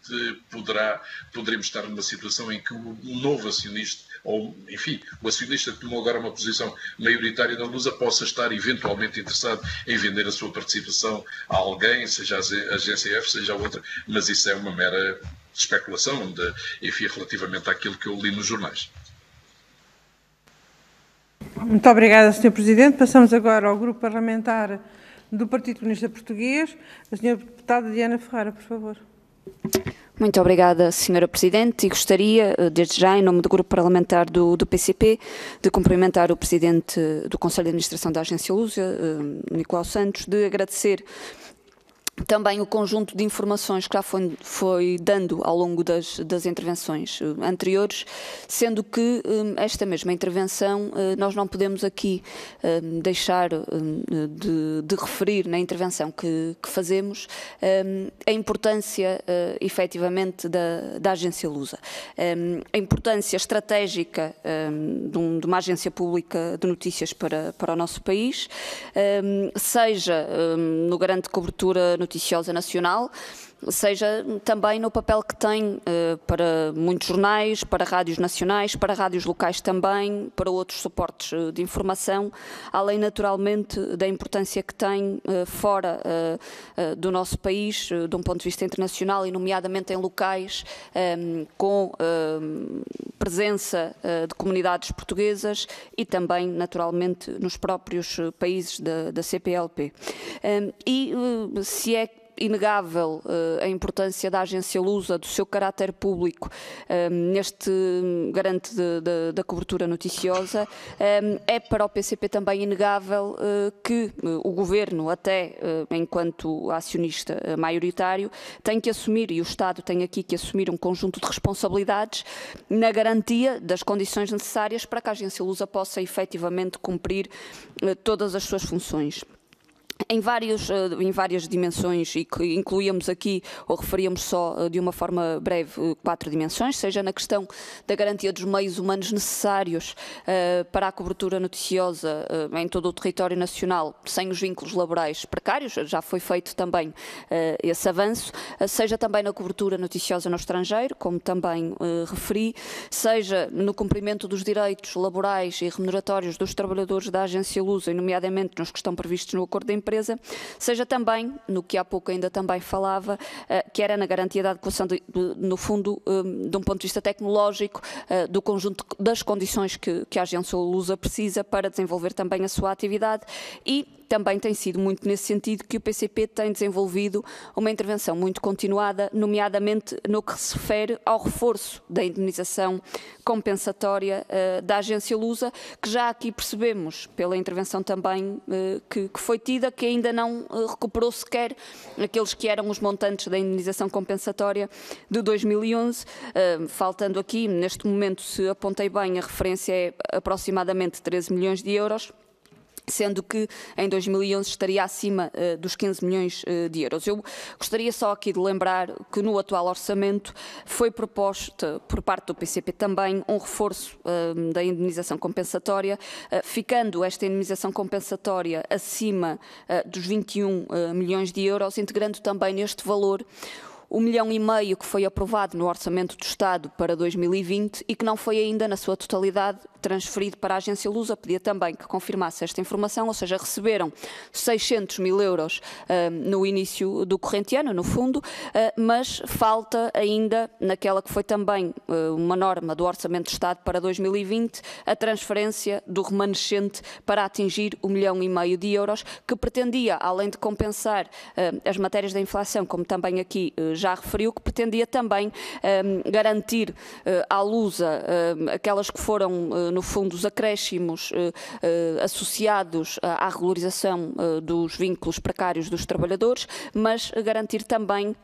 Speaker 3: poderemos estar numa situação em que o novo acionista, ou, enfim, o acionista que tomou agora uma posição maioritária na Lusa, possa estar, eventualmente, interessado em vender a sua participação a alguém, seja a Agência F, seja a outra, mas isso é uma mera especulação, enfim, relativamente àquilo que eu li nos jornais.
Speaker 1: Muito obrigada, Sr. Presidente. Passamos agora ao Grupo Parlamentar do Partido Comunista Português. A Sra. Deputada Diana Ferreira, por favor.
Speaker 6: Muito obrigada, Sra. Presidente, e gostaria, desde já, em nome do Grupo Parlamentar do PCP, de cumprimentar o Presidente do Conselho de Administração da Agência Lusa, Nicolau Santos, de agradecer também o conjunto de informações que já foi dando ao longo das intervenções anteriores, sendo que esta mesma intervenção nós não podemos aqui deixar de referir na intervenção que fazemos a importância efetivamente da agência Lusa. A importância estratégica de uma agência pública de notícias para o nosso país, seja no garante cobertura noticiosa nacional, seja também no papel que tem para muitos jornais, para rádios nacionais, para rádios locais também, para outros suportes de informação, além naturalmente da importância que tem fora do nosso país, de um ponto de vista internacional e nomeadamente em locais com presença de comunidades portuguesas e também naturalmente nos próprios países da CPLP. E se é inegável a importância da agência Lusa, do seu caráter público neste garante da cobertura noticiosa, é para o PCP também inegável que o Governo, até enquanto acionista maioritário, tem que assumir, e o Estado tem aqui que assumir um conjunto de responsabilidades na garantia das condições necessárias para que a agência Lusa possa efetivamente cumprir todas as suas funções. Em várias dimensões, e que incluíamos aqui, ou referíamos só de uma forma breve, 4 dimensões, seja na questão da garantia dos meios humanos necessários para a cobertura noticiosa em todo o território nacional, sem os vínculos laborais precários, já foi feito também esse avanço, seja também na cobertura noticiosa no estrangeiro, como também referi, seja no cumprimento dos direitos laborais e remuneratórios dos trabalhadores da agência Lusa, e nomeadamente nos que estão previstos no acordo de empresa, seja também, no que há pouco ainda também falava, que era na garantia da adequação, no fundo, de um ponto de vista tecnológico, do conjunto das condições que a agência Lusa precisa para desenvolver também a sua atividade, e também tem sido muito nesse sentido que o PCP tem desenvolvido uma intervenção muito continuada, nomeadamente no que se refere ao reforço da indemnização compensatória da agência Lusa, que já aqui percebemos, pela intervenção também que foi tida, que ainda não recuperou sequer aqueles que eram os montantes da indemnização compensatória de 2011, faltando aqui, neste momento, se apontei bem, a referência é aproximadamente 13 milhões de euros, sendo que em 2011 estaria acima dos 15 milhões de euros. Eu gostaria só aqui de lembrar que no atual orçamento foi proposto por parte do PCP também um reforço da indemnização compensatória, ficando esta indemnização compensatória acima dos 21 milhões de euros, integrando também neste valor 1,5 milhão que foi aprovado no Orçamento do Estado para 2020 e que não foi ainda na sua totalidade transferido para a agência Lusa. Pedia também que confirmasse esta informação, ou seja, receberam 600 mil euros no início do corrente ano, no fundo, mas falta ainda, naquela que foi também uma norma do Orçamento do Estado para 2020, a transferência do remanescente para atingir 1,5 milhão de euros, que pretendia, além de compensar as matérias da inflação, como também aqui já referiu, que pretendia também garantir à Lusa aquelas que foram, no fundo, os acréscimos associados à regularização dos vínculos precários dos trabalhadores, mas garantir também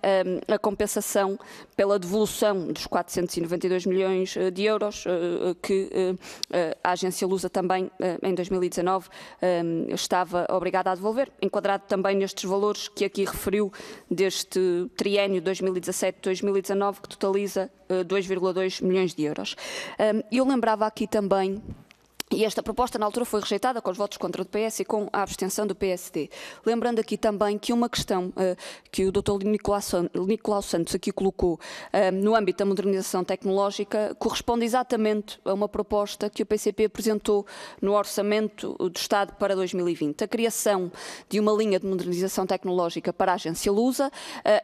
Speaker 6: a compensação pela devolução dos 492 milhões de euros que a agência Lusa também, em 2019, estava obrigada a devolver, enquadrado também nestes valores que aqui referiu deste triênio 2017-2019, que totaliza 2,2 milhões de euros. Eu lembrava aqui também, e esta proposta na altura foi rejeitada com os votos contra o PS e com a abstenção do PSD. Lembrando aqui também que uma questão que o Dr. Nicolau Santos aqui colocou no âmbito da modernização tecnológica corresponde exatamente a uma proposta que o PCP apresentou no Orçamento do Estado para 2020. A criação de uma linha de modernização tecnológica para a agência Lusa,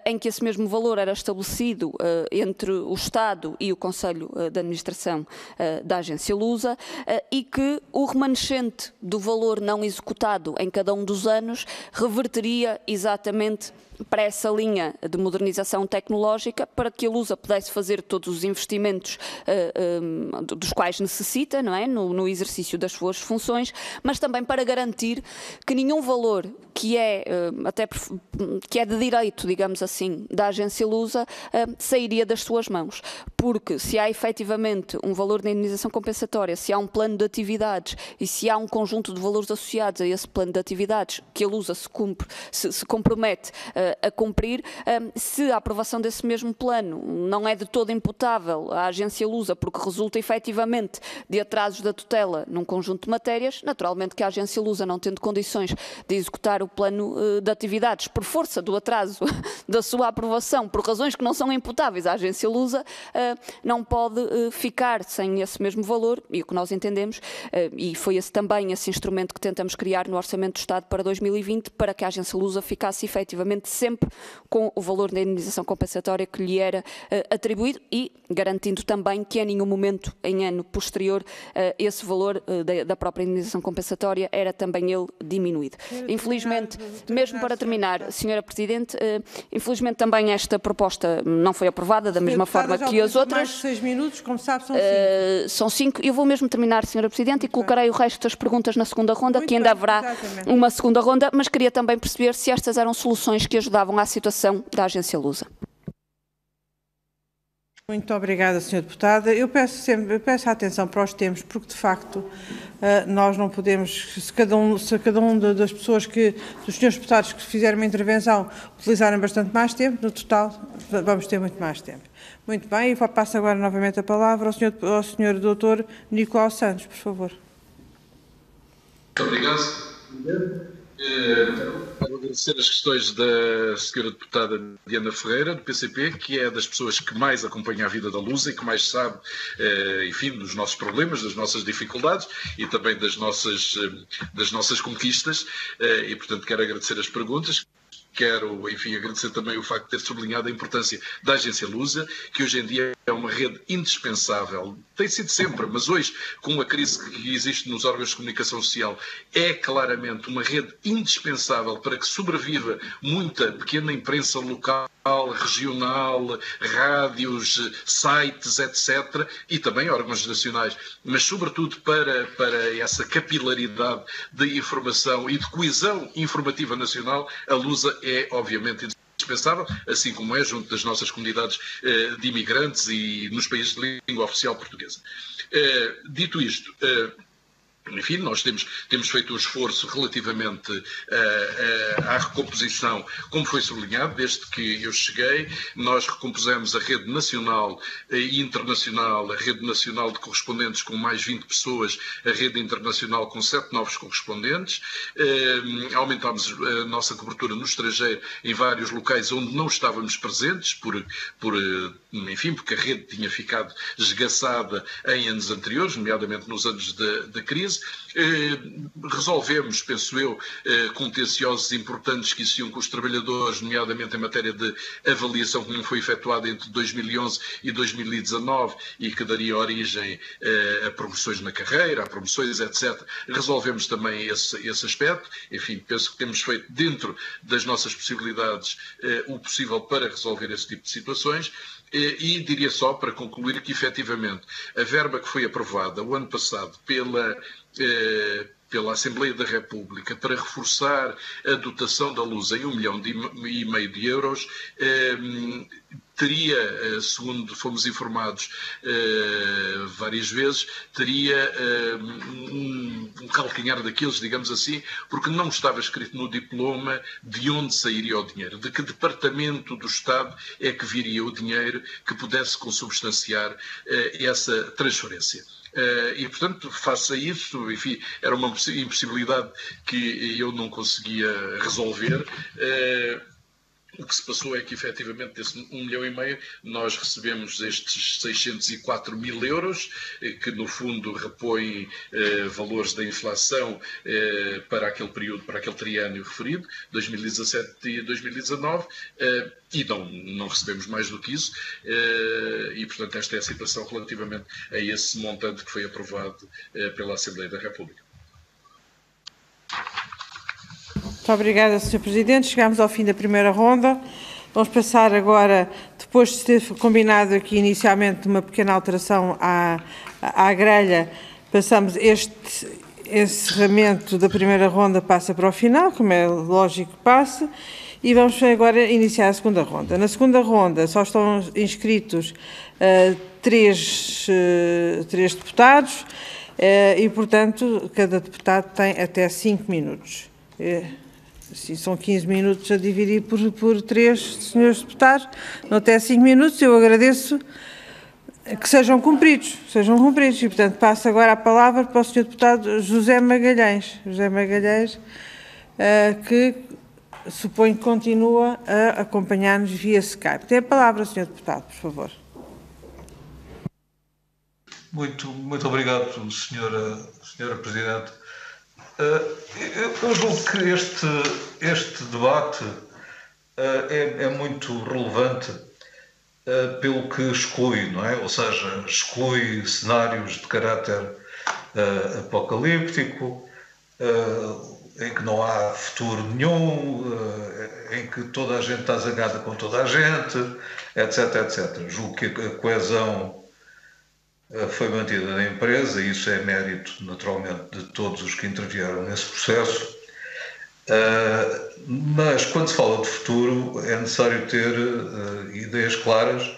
Speaker 6: em que esse mesmo valor era estabelecido entre o Estado e o Conselho de Administração da agência Lusa, e que o remanescente do valor não executado em cada um dos anos reverteria exatamente para essa linha de modernização tecnológica, para que a Lusa pudesse fazer todos os investimentos dos quais necessita, não é? no exercício das suas funções, mas também para garantir que nenhum valor que é de direito, digamos assim, da agência Lusa, sairia das suas mãos. Porque se há efetivamente um valor de indenização compensatória, se há um plano de atividades e se há um conjunto de valores associados a esse plano de atividades que a Lusa se compromete a cumprir, se a aprovação desse mesmo plano não é de todo imputável à agência Lusa, porque resulta efetivamente de atrasos da tutela num conjunto de matérias, naturalmente que a agência Lusa, não tendo condições de executar o plano de atividades por força do atraso da sua aprovação, por razões que não são imputáveis à agência Lusa, não pode ficar sem esse mesmo valor, e o que nós entendemos, e foi também esse instrumento que tentamos criar no Orçamento do Estado para 2020, para que a agência Lusa ficasse efetivamente sempre com o valor da indenização compensatória que lhe era atribuído, e garantindo também que em nenhum momento, em ano posterior, esse valor da própria indenização compensatória era também ele diminuído. Infelizmente, mesmo para terminar, Sra. Presidente, infelizmente também esta proposta não foi aprovada da mesma forma que as outras.
Speaker 1: Mais de 6 minutos, como sabe, são 5.
Speaker 6: São 5. Eu vou mesmo terminar, Sra. Presidente, e colocarei o resto das perguntas na segunda ronda,
Speaker 1: Muito
Speaker 6: que ainda
Speaker 1: bem,
Speaker 6: haverá
Speaker 1: exatamente.
Speaker 6: uma segunda ronda, mas queria também perceber se estas eram soluções que ajudavam à situação da agência Lusa.
Speaker 1: Muito obrigada, Sra. Deputada. Eu peço a atenção para os tempos, porque de facto nós não podemos, se cada um das pessoas dos senhores deputados que fizeram uma intervenção utilizarem bastante mais tempo, no total vamos ter muito mais tempo. Muito bem, e passo agora novamente a palavra ao senhor doutor Nicolau Santos, por favor.
Speaker 3: Muito obrigado. Quero agradecer as questões da Sra. Deputada Diana Ferreira, do PCP, que é das pessoas que mais acompanha a vida da Lusa e que mais sabe, enfim, dos nossos problemas, das nossas dificuldades e também das nossas conquistas, e portanto quero agradecer as perguntas. Quero, enfim, agradecer também o facto de ter sublinhado a importância da agência Lusa, que hoje em dia é uma rede indispensável. Tem sido sempre, mas hoje, com a crise que existe nos órgãos de comunicação social, é claramente uma rede indispensável para que sobreviva muita pequena imprensa local, regional, rádios, sites, etc., e também órgãos nacionais, mas sobretudo para essa capilaridade de informação e de coesão informativa nacional, a Lusa é obviamente indispensável, assim como é junto das nossas comunidades de imigrantes e nos países de língua oficial portuguesa. Dito isto, enfim, nós temos feito um esforço relativamente à recomposição, como foi sublinhado, desde que eu cheguei. Nós recompusemos a rede nacional e internacional, a rede nacional de correspondentes com mais 20 pessoas, a rede internacional com 7 novos correspondentes. Aumentámos a nossa cobertura no estrangeiro em vários locais onde não estávamos presentes, enfim, porque a rede tinha ficado esgaçada em anos anteriores, nomeadamente nos anos da crise. Resolvemos, penso eu, contenciosos importantes que existiam com os trabalhadores, nomeadamente em matéria de avaliação que não foi efetuada entre 2011 e 2019 e que daria origem a promoções na carreira, a promoções, etc. Resolvemos também esse aspecto. Enfim, penso que temos feito dentro das nossas possibilidades o possível para resolver esse tipo de situações. E diria só, para concluir, que efetivamente a verba que foi aprovada o ano passado pela Assembleia da República para reforçar a dotação da Lusa em 1,5 milhão de euros teria, segundo fomos informados várias vezes, teria um calcanhar daqueles, digamos assim, porque não estava escrito no diploma de onde sairia o dinheiro, de que departamento do Estado é que viria o dinheiro que pudesse consubstanciar essa transferência. E, portanto, face a isso, enfim, era uma impossibilidade que eu não conseguia resolver. O que se passou é que, efetivamente, desse 1,5 milhão, nós recebemos estes 604 mil euros, que, no fundo, repõem valores da inflação para aquele período, para aquele triênio referido, 2017 e 2019, e não recebemos mais do que isso, e, portanto, esta é a situação relativamente a esse montante que foi aprovado pela Assembleia da República.
Speaker 1: Muito obrigada, Sr. Presidente. Chegamos ao fim da primeira ronda. Vamos passar agora, depois de ter combinado aqui inicialmente uma pequena alteração à grelha, passamos este encerramento da primeira ronda, passa para o final, como é lógico que passe, e vamos agora iniciar a segunda ronda. Na segunda ronda só estão inscritos três deputados e, portanto, cada deputado tem até 5 minutos. São 15 minutos a dividir por 3 senhores deputados, não até 5 minutos. Eu agradeço que sejam cumpridos, e, portanto, passo agora a palavra para o senhor deputado José Magalhães. Que suponho que continua a acompanhar-nos via Skype. Tem a palavra, senhor deputado, por favor.
Speaker 4: Muito obrigado, senhora Presidente. Eu julgo que este debate é muito relevante pelo que exclui, não é? Ou seja, exclui cenários de caráter apocalíptico, em que não há futuro nenhum, em que toda a gente está zangada com toda a gente, etc. Julgo que a coesão foi mantida na empresa, e isso é mérito, naturalmente, de todos os que intervieram nesse processo. Mas, quando se fala de futuro, é necessário ter ideias claras,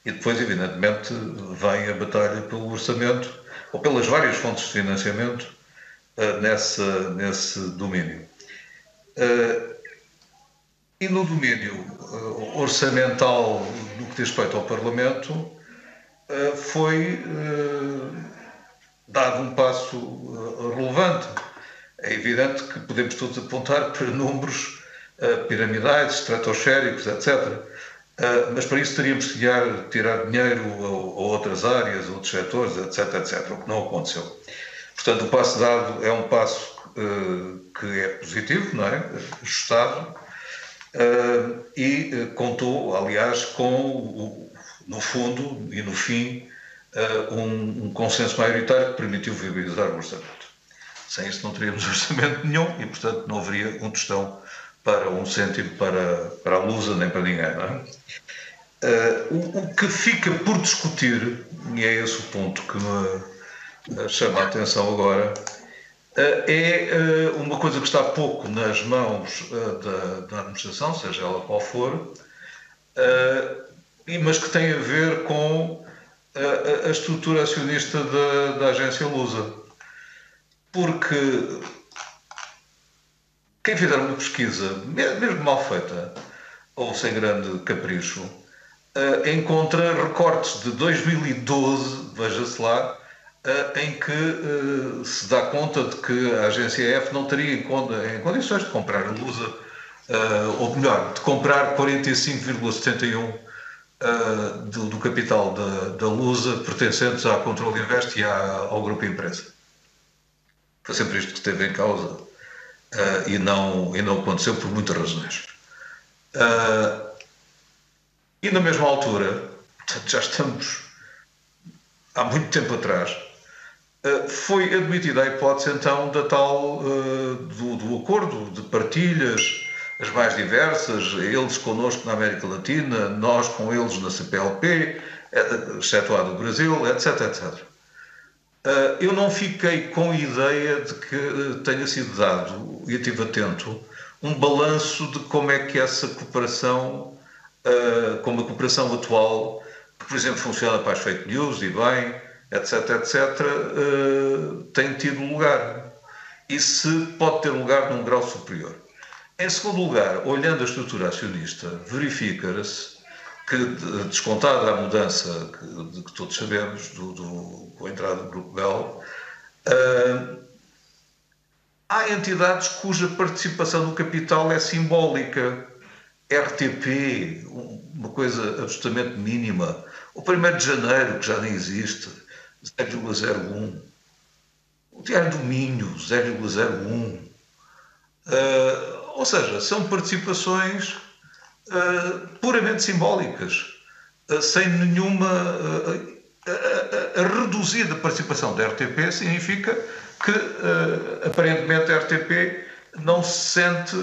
Speaker 4: e depois, evidentemente, vem a batalha pelo orçamento, ou pelas várias fontes de financiamento, nesse domínio. E no domínio orçamental, no que diz respeito ao Parlamento, foi dado um passo relevante. É evidente que podemos todos apontar para números piramidais, estratosféricos, etc. Mas para isso teríamos que tirar dinheiro a outras áreas, a outros setores, etc. O que não aconteceu. Portanto, o passo dado é um passo que é positivo, não é? Ajustado, e contou, aliás, com no fundo e no fim, um consenso maioritário que permitiu viabilizar o orçamento. Sem isso não teríamos orçamento nenhum e, portanto, não haveria um tostão para um cêntimo para a Lusa nem para ninguém, não é? O que fica por discutir, e é esse o ponto que me chama a atenção agora, é uma coisa que está pouco nas mãos da administração, seja ela qual for, mas que tem a ver com a estrutura acionista da agência Lusa. Porque quem fizer uma pesquisa, mesmo mal feita, ou sem grande capricho, encontra recortes de 2012, veja-se lá, em que se dá conta de que a agência F não teria em condições de comprar a Lusa, ou melhor, de comprar 45,71% do capital da Lusa pertencentes à Control Invest e ao Grupo Empresa. Foi sempre isto que esteve em causa e não aconteceu por muitas razões. E na mesma altura, portanto, já estamos há muito tempo atrás, foi admitida a hipótese então da tal do acordo de partilhas, as mais diversas, eles connosco na América Latina, nós com eles na CPLP, excetuado o Brasil, etc. Eu não fiquei com a ideia de que tenha sido dado, e estive atento, um balanço de como é que essa cooperação, como a cooperação atual, que por exemplo funciona para as fake news e bem, etc, tem tido lugar. E se pode ter lugar num grau superior. Em segundo lugar, olhando a estrutura acionista, verifica-se que, descontada a mudança de que todos sabemos, com a entrada do Grupo Bell, há entidades cuja participação no capital é simbólica RTP, uma coisa absolutamente mínima. O 1º de janeiro, que já nem existe, 0,01. O Diário do Minho, 0,01. Ou seja, são participações puramente simbólicas, sem nenhuma... A reduzida participação da RTP significa que, aparentemente, a RTP não se sente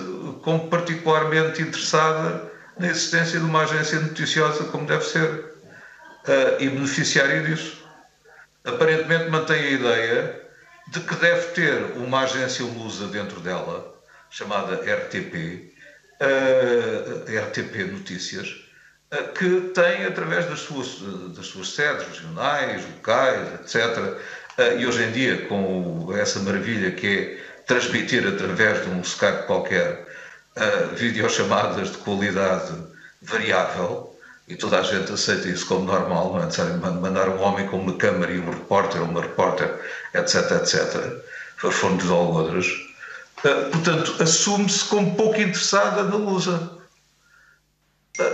Speaker 4: como particularmente interessada na existência de uma agência noticiosa como deve ser, e beneficiária disso. Aparentemente mantém a ideia de que deve ter uma agência lusa dentro dela, chamada RTP, RTP Notícias, que tem, através das suas sedes regionais, locais, etc., e hoje em dia com essa maravilha que é transmitir através de um Skype qualquer videochamadas de qualidade variável, e toda a gente aceita isso como normal, não é necessário mandar um homem com uma câmara e um repórter, ou uma repórter, etc., etc., para fontes ou outras. Portanto, assume-se como pouco interessada na Lusa.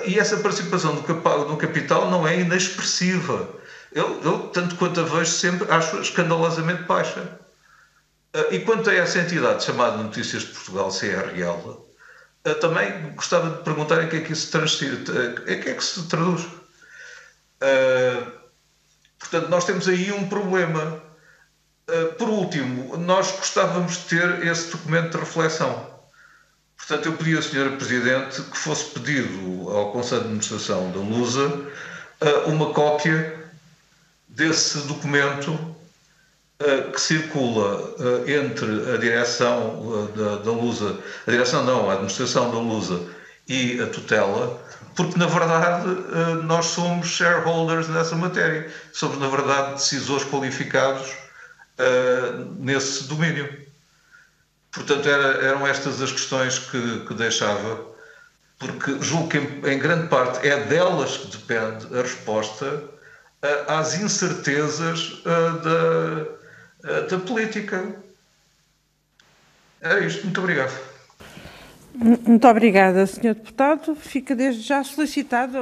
Speaker 4: E essa participação no capital não é inexpressiva. Eu, tanto quanto a vejo, sempre acho escandalosamente baixa. E quanto a essa entidade chamada Notícias de Portugal, CRL, também gostava de perguntar em que é que isso se traduz. Portanto, nós temos aí um problema. Por último, nós gostávamos de ter esse documento de reflexão. Portanto, eu pedi ao Sr. Presidente que fosse pedido ao Conselho de Administração da Lusa uma cópia desse documento que circula entre a direção da Lusa, a administração da Lusa e a tutela, porque, na verdade, nós somos shareholders nessa matéria. Somos, na verdade, decisores qualificados nesse domínio. Portanto, eram estas as questões que deixava, porque julgo que, em grande parte, é delas que depende a resposta às incertezas da política. É isto. Muito obrigado.
Speaker 1: Muito obrigada, Sr. Deputado. Fica desde já solicitado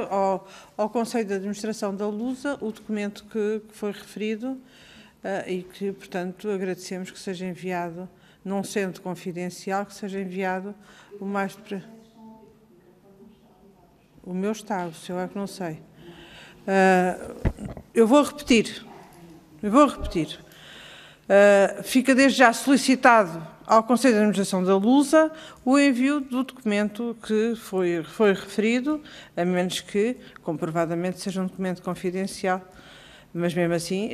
Speaker 1: ao Conselho de Administração da Lusa o documento que foi referido e que, portanto, agradecemos que seja enviado, não sendo confidencial, que seja enviado o mais... O meu está, o seu é que não sei. Eu vou repetir. Fica desde já solicitado ao Conselho de Administração da Lusa o envio do documento que foi referido, a menos que, comprovadamente, seja um documento confidencial, mas mesmo assim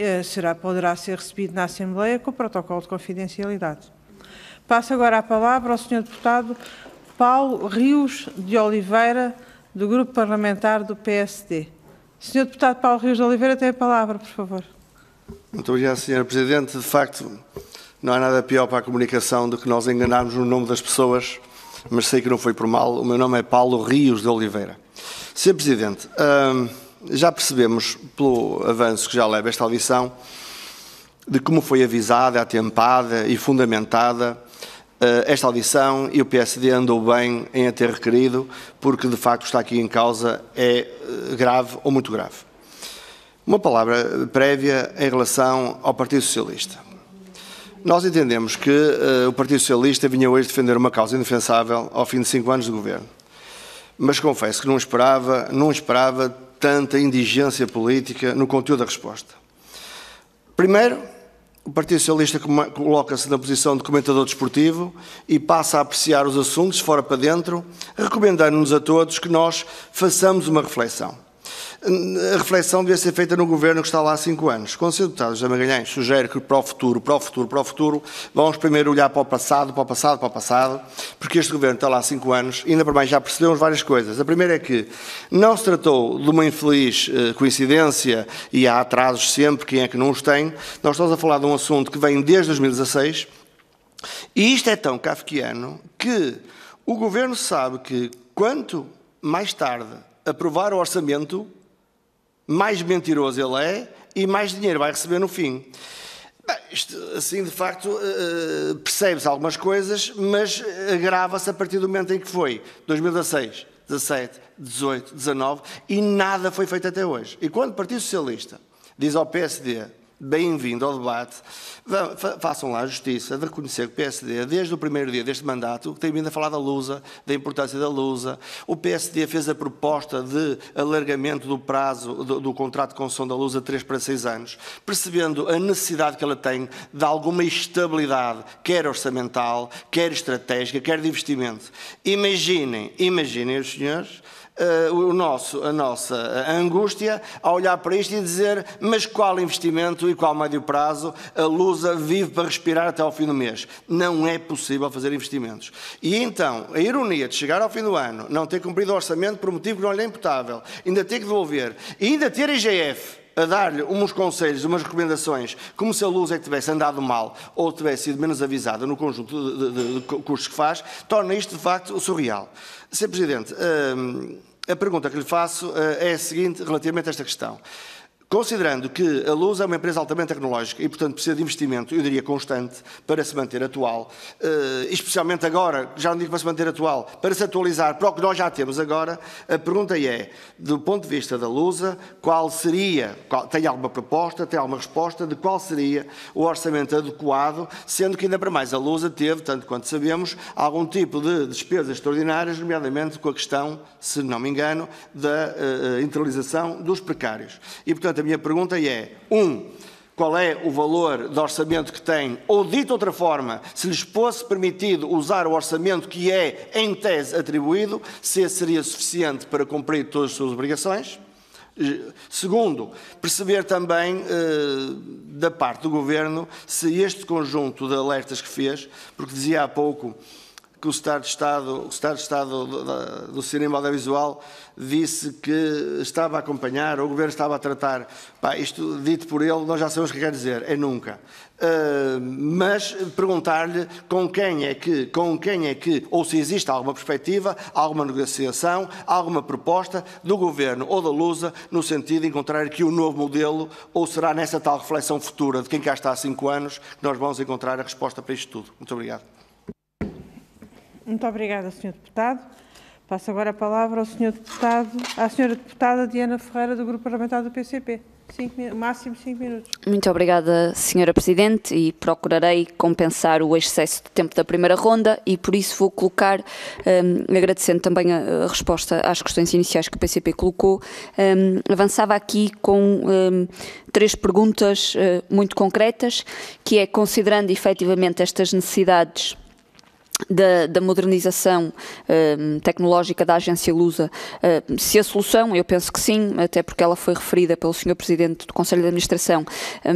Speaker 1: poderá ser recebido na Assembleia com o protocolo de confidencialidade. Passo agora a palavra ao Sr. Deputado Paulo Rios de Oliveira, do Grupo Parlamentar do PSD. Sr. Deputado Paulo Rios de Oliveira tem a palavra, por favor.
Speaker 2: Muito obrigado, Sr. Presidente. De facto, não há nada pior para a comunicação do que nós enganarmos no nome das pessoas, mas sei que não foi por mal. O meu nome é Paulo Rios de Oliveira. Sr. Presidente, já percebemos, pelo avanço que já leva esta audição, de como foi avisada, atempada e fundamentada esta audição, e o PSD andou bem em a ter requerido, porque de facto está aqui em causa é grave ou muito grave. Uma palavra prévia em relação ao Partido Socialista. Nós entendemos que o Partido Socialista vinha hoje defender uma causa indefensável ao fim de 5 anos de governo, mas confesso que não esperava tanta indigência política no conteúdo da resposta. Primeiro, o Partido Socialista coloca-se na posição de comentador desportivo e passa a apreciar os assuntos de fora para dentro, recomendando-nos a todos que nós façamos uma reflexão. A reflexão devia ser feita no governo que está lá há 5 anos. Quando o Sr. Deputado José Magalhães sugere que para o futuro, vamos primeiro olhar para o passado, porque este governo está lá há 5 anos e ainda por mais já percebemos várias coisas. A primeira é que não se tratou de uma infeliz coincidência e há atrasos sempre, quem é que não os tem. Nós estamos a falar de um assunto que vem desde 2016 e isto é tão kafkiano que o governo sabe que quanto mais tarde aprovar o orçamento, mais mentiroso ele é e mais dinheiro vai receber no fim. Bem, isto, assim, de facto, percebe-se algumas coisas, mas agrava-se a partir do momento em que foi 2016, 17, 18, 19 e nada foi feito até hoje. E quando o Partido Socialista diz ao PSD, bem-vindo ao debate, façam lá a justiça de reconhecer que o PSD, desde o primeiro dia deste mandato, tem vindo a falar da Lusa, da importância da Lusa. O PSD fez a proposta de alargamento do prazo do contrato de concessão da Lusa de 3 para 6 anos, percebendo a necessidade que ela tem de alguma estabilidade, quer orçamental, quer estratégica, quer de investimento. Imaginem os senhores, a nossa angústia a olhar para isto e dizer, mas qual investimento e qual médio prazo? A Lusa vive para respirar até ao fim do mês. Não é possível fazer investimentos. E então, a ironia de chegar ao fim do ano, não ter cumprido o orçamento por motivo que não lhe é imputável, ainda ter que devolver, e ainda ter a IGF a dar-lhe uns conselhos, umas recomendações, como se a Lusa é que tivesse andado mal ou tivesse sido menos avisada no conjunto de cursos que faz, torna isto de facto surreal. Sr. Presidente, a pergunta que lhe faço é a seguinte relativamente a esta questão. Considerando que a Lusa é uma empresa altamente tecnológica e, portanto, precisa de investimento, eu diria constante, para se manter atual, especialmente agora, já não digo para se manter atual, para se atualizar para o que nós já temos agora, a pergunta é, do ponto de vista da Lusa, qual seria, tem alguma proposta, tem alguma resposta de qual seria o orçamento adequado, sendo que ainda para mais a Lusa teve, tanto quanto sabemos, algum tipo de despesas extraordinárias, nomeadamente com a questão, se não me engano, da internalização dos precários. E, portanto, a minha pergunta é, qual é o valor de orçamento que tem, ou dito de outra forma, se lhes fosse permitido usar o orçamento que é, em tese, atribuído, se esse seria suficiente para cumprir todas as suas obrigações? Segundo, perceber também da parte do Governo se este conjunto de alertas que fez, porque dizia há pouco que o Secretário de Estado do Cinema Audiovisual disse que estava a acompanhar, ou o Governo estava a tratar, isto dito por ele, nós já sabemos o que quer dizer, é nunca. Mas perguntar-lhe com quem é que, ou se existe alguma perspectiva, alguma negociação, alguma proposta do Governo ou da Lusa, no sentido de encontrar aqui um novo modelo, ou será nessa tal reflexão futura de quem cá está há 5 anos que nós vamos encontrar a resposta para isto tudo. Muito obrigado.
Speaker 1: Muito obrigada, Sr. Deputado. Passo agora a palavra ao à Sra. Deputada Diana Ferreira, do Grupo Parlamentar do PCP. Máximo 5 minutos.
Speaker 6: Muito obrigada, Sra. Presidente, e procurarei compensar o excesso de tempo da primeira ronda e por isso vou colocar, agradecendo também a resposta às questões iniciais que o PCP colocou, avançava aqui com 3 perguntas muito concretas, que é, considerando efetivamente estas necessidades da modernização tecnológica da agência Lusa, se a solução, eu penso que sim, até porque ela foi referida pelo Sr. Presidente do Conselho de Administração,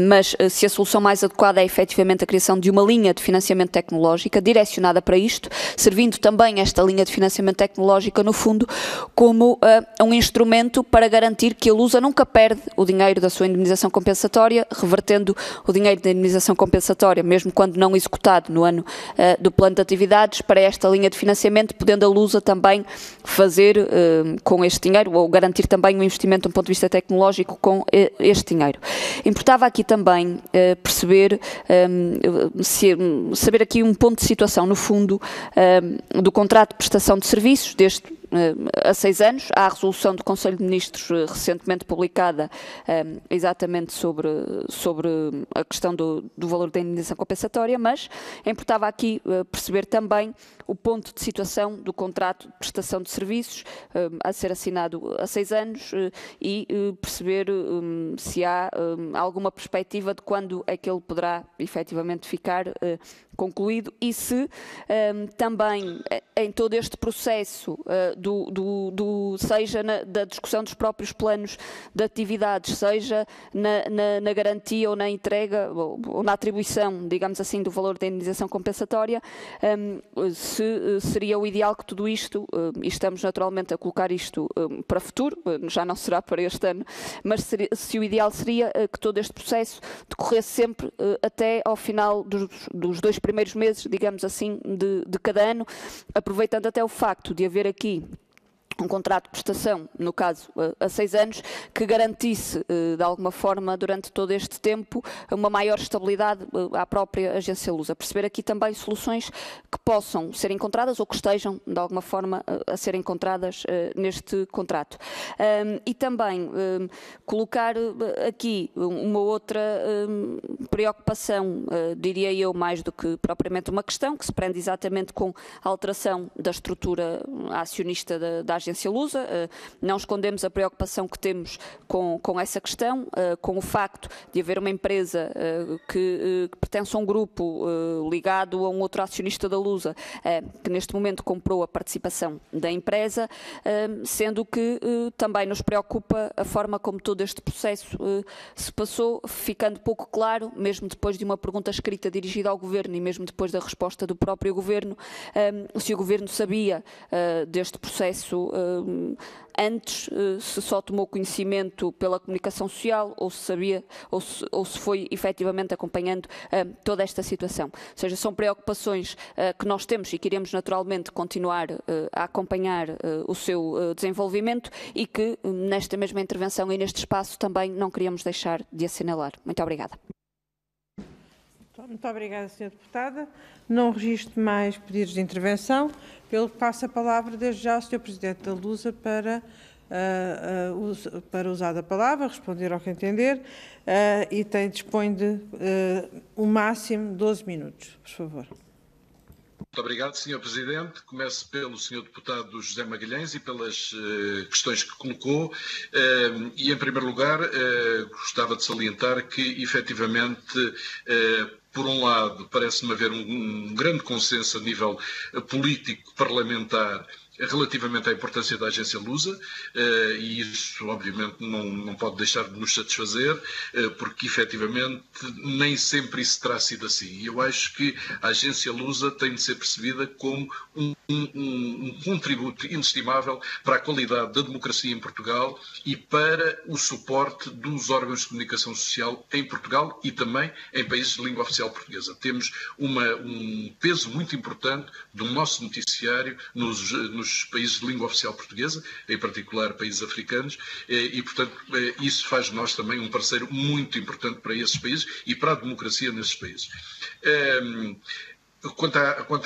Speaker 6: mas se a solução mais adequada é efetivamente a criação de uma linha de financiamento tecnológica direcionada para isto, servindo também esta linha de financiamento tecnológica, no fundo, como um instrumento para garantir que a Lusa nunca perde o dinheiro da sua indemnização compensatória, revertendo o dinheiro da indemnização compensatória, mesmo quando não executado no ano do plano de atividade, para esta linha de financiamento, podendo a Lusa também fazer com este dinheiro, ou garantir também um investimento do ponto de vista tecnológico com este dinheiro. Importava aqui também perceber, saber aqui um ponto de situação, no fundo, do contrato de prestação de serviços, deste há 6 anos. Há a resolução do Conselho de Ministros recentemente publicada exatamente sobre a questão do valor da indemnização compensatória, mas importava aqui perceber também o ponto de situação do contrato de prestação de serviços a ser assinado há 6 anos e perceber se há alguma perspectiva de quando é que ele poderá efetivamente ficar concluído e se também em todo este processo seja da discussão dos próprios planos de atividades, seja na garantia ou na entrega ou na atribuição, digamos assim, do valor da indemnização compensatória, se seria o ideal que tudo isto, e estamos naturalmente a colocar isto para o futuro, já não será para este ano, mas se o ideal seria que todo este processo decorresse sempre até ao final dos 2 primeiros meses, digamos assim, de cada ano, aproveitando até o facto de haver aqui um contrato de prestação, no caso a 6 anos, que garantisse de alguma forma durante todo este tempo uma maior estabilidade à própria agência Lusa. Perceber aqui também soluções que possam ser encontradas ou que estejam de alguma forma a ser encontradas neste contrato. E também colocar aqui uma outra preocupação, diria eu, mais do que propriamente uma questão, que se prende exatamente com a alteração da estrutura acionista da agência Lusa. Não escondemos a preocupação que temos com essa questão, com o facto de haver uma empresa que pertence a um grupo ligado a um outro acionista da Lusa, que neste momento comprou a participação da empresa, sendo que também nos preocupa a forma como todo este processo se passou, ficando pouco claro, mesmo depois de uma pergunta escrita dirigida ao Governo e mesmo depois da resposta do próprio Governo, se o Governo sabia deste processo antes, se só tomou conhecimento pela comunicação social ou se sabia ou se foi efetivamente acompanhando toda esta situação. Ou seja, são preocupações que nós temos e que iremos naturalmente continuar a acompanhar o seu desenvolvimento e que nesta mesma intervenção e neste espaço também não queríamos deixar de assinalar. Muito obrigada.
Speaker 1: Muito obrigada, Sra. Deputada. Não registro mais pedidos de intervenção, pelo que passo a palavra desde já ao Sr. Presidente da Lusa para usar a palavra, responder ao que entender e dispõe de um máximo de 12 minutos, por favor.
Speaker 3: Muito obrigado, Sr. Presidente. Começo pelo Sr. Deputado José Magalhães e pelas questões que colocou. E, em primeiro lugar, gostava de salientar que, efetivamente, por um lado, parece-me haver um grande consenso a nível político, parlamentar, relativamente à importância da agência Lusa, e isso obviamente não pode deixar de nos satisfazer, porque efetivamente nem sempre isso terá sido assim. E eu acho que a agência Lusa tem de ser percebida como um contributo inestimável para a qualidade da democracia em Portugal e para o suporte dos órgãos de comunicação social em Portugal e também em países de língua oficial portuguesa. Temos um peso muito importante do nosso noticiário nos países de língua oficial portuguesa, em particular países africanos, e, portanto, isso faz de nós também um parceiro muito importante para esses países e para a democracia nesses países. Quanto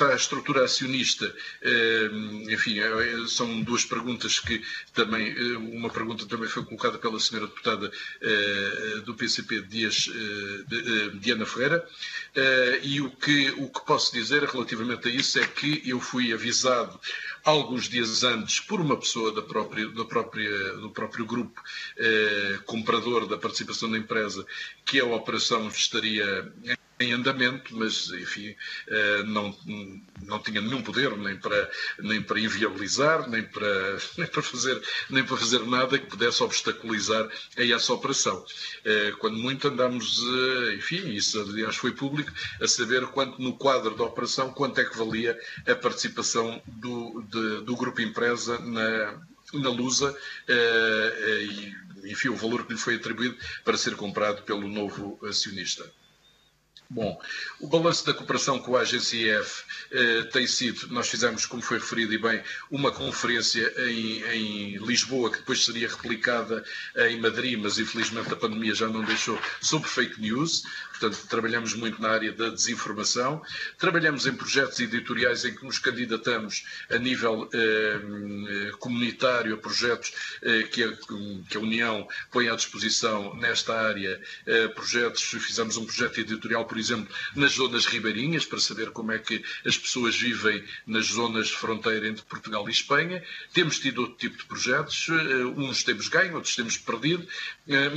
Speaker 3: à estrutura acionista, enfim, são duas perguntas que também, uma pergunta também foi colocada pela senhora deputada do PCP Diana Ferreira, e o que posso dizer relativamente a isso é que eu fui avisado alguns dias antes por uma pessoa do próprio grupo comprador da participação da empresa que a operação estaria em andamento, mas enfim, não tinha nenhum poder nem para inviabilizar, nem para fazer nada que pudesse obstaculizar a essa operação. Quando muito andámos, enfim, isso aliás foi público, a saber quanto no quadro da operação, quanto é que valia a participação do grupo empresa na Lusa, e enfim, o valor que lhe foi atribuído para ser comprado pelo novo acionista. Bom, o balanço da cooperação com a agência IEF tem sido, nós fizemos, como foi referido e bem, uma conferência em Lisboa, que depois seria replicada em Madrid, mas infelizmente a pandemia já não deixou, sobre fake news. Portanto, trabalhamos muito na área da desinformação, trabalhamos em projetos editoriais em que nos candidatamos a nível comunitário a projetos que a União põe à disposição nesta área, fizemos um projeto editorial, por exemplo, nas zonas ribeirinhas, para saber como é que as pessoas vivem nas zonas de fronteira entre Portugal e Espanha. Temos tido outro tipo de projetos, uns temos ganho, outros temos perdido,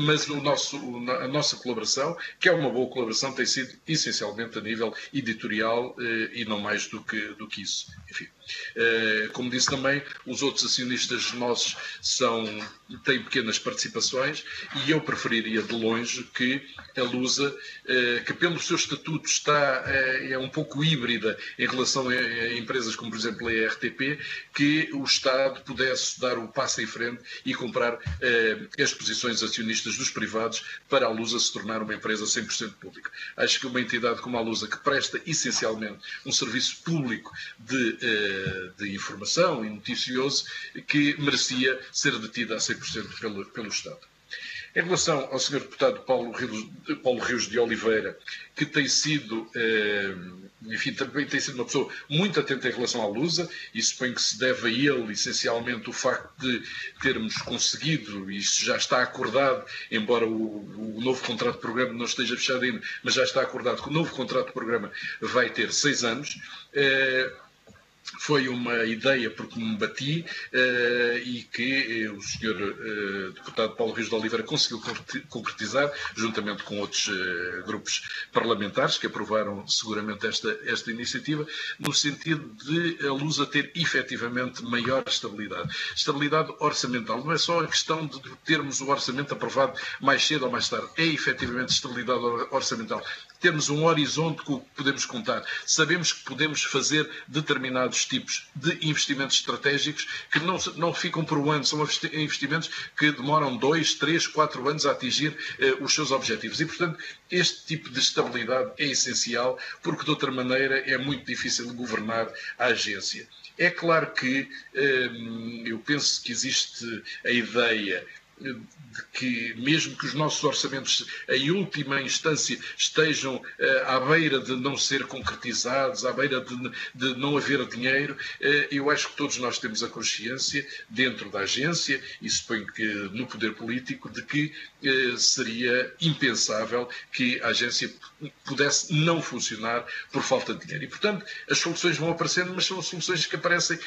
Speaker 3: mas a nossa colaboração, que é uma boa colaboração, tem sido essencialmente a nível editorial e não mais do que isso. Enfim. Como disse também, os outros acionistas nossos têm pequenas participações e eu preferiria de longe que a Lusa, que pelo seu estatuto é um pouco híbrida em relação a empresas como, por exemplo, a RTP, que o Estado pudesse dar o passo em frente e comprar as posições acionistas dos privados para a Lusa se tornar uma empresa 100% pública. Acho que uma entidade como a Lusa, que presta essencialmente um serviço público de de informação e noticioso que merecia ser detido a 100% pelo Estado. Em relação ao Sr. Deputado Paulo Rios de Oliveira, que tem sido, enfim, também tem sido uma pessoa muito atenta em relação à Lusa, e suponho que se deve a ele, essencialmente, o facto de termos conseguido, e isso já está acordado, embora o novo contrato de programa não esteja fechado ainda, mas já está acordado que o novo contrato de programa vai ter 6 anos. Foi uma ideia por que me bati e que o Sr. Deputado Paulo Rios de Oliveira conseguiu concretizar, juntamente com outros grupos parlamentares que aprovaram seguramente esta iniciativa, no sentido de a Lusa ter efetivamente maior estabilidade. Estabilidade orçamental. Não é só a questão de termos o orçamento aprovado mais cedo ou mais tarde. É efetivamente estabilidade orçamental. Temos um horizonte com o que podemos contar. Sabemos que podemos fazer determinados tipos de investimentos estratégicos que não ficam por um ano. São investimentos que demoram 2, 3, 4 anos a atingir os seus objetivos. E, portanto, este tipo de estabilidade é essencial, porque, de outra maneira, é muito difícil governar a agência. É claro que eu penso que existe a ideia de que, mesmo que os nossos orçamentos, em última instância, estejam à beira de não ser concretizados, à beira de não haver dinheiro, eu acho que todos nós temos a consciência, dentro da agência, e suponho que no poder político, de que seria impensável que a agência pudesse não funcionar por falta de dinheiro. E, portanto, as soluções vão aparecendo, mas são soluções que aparecem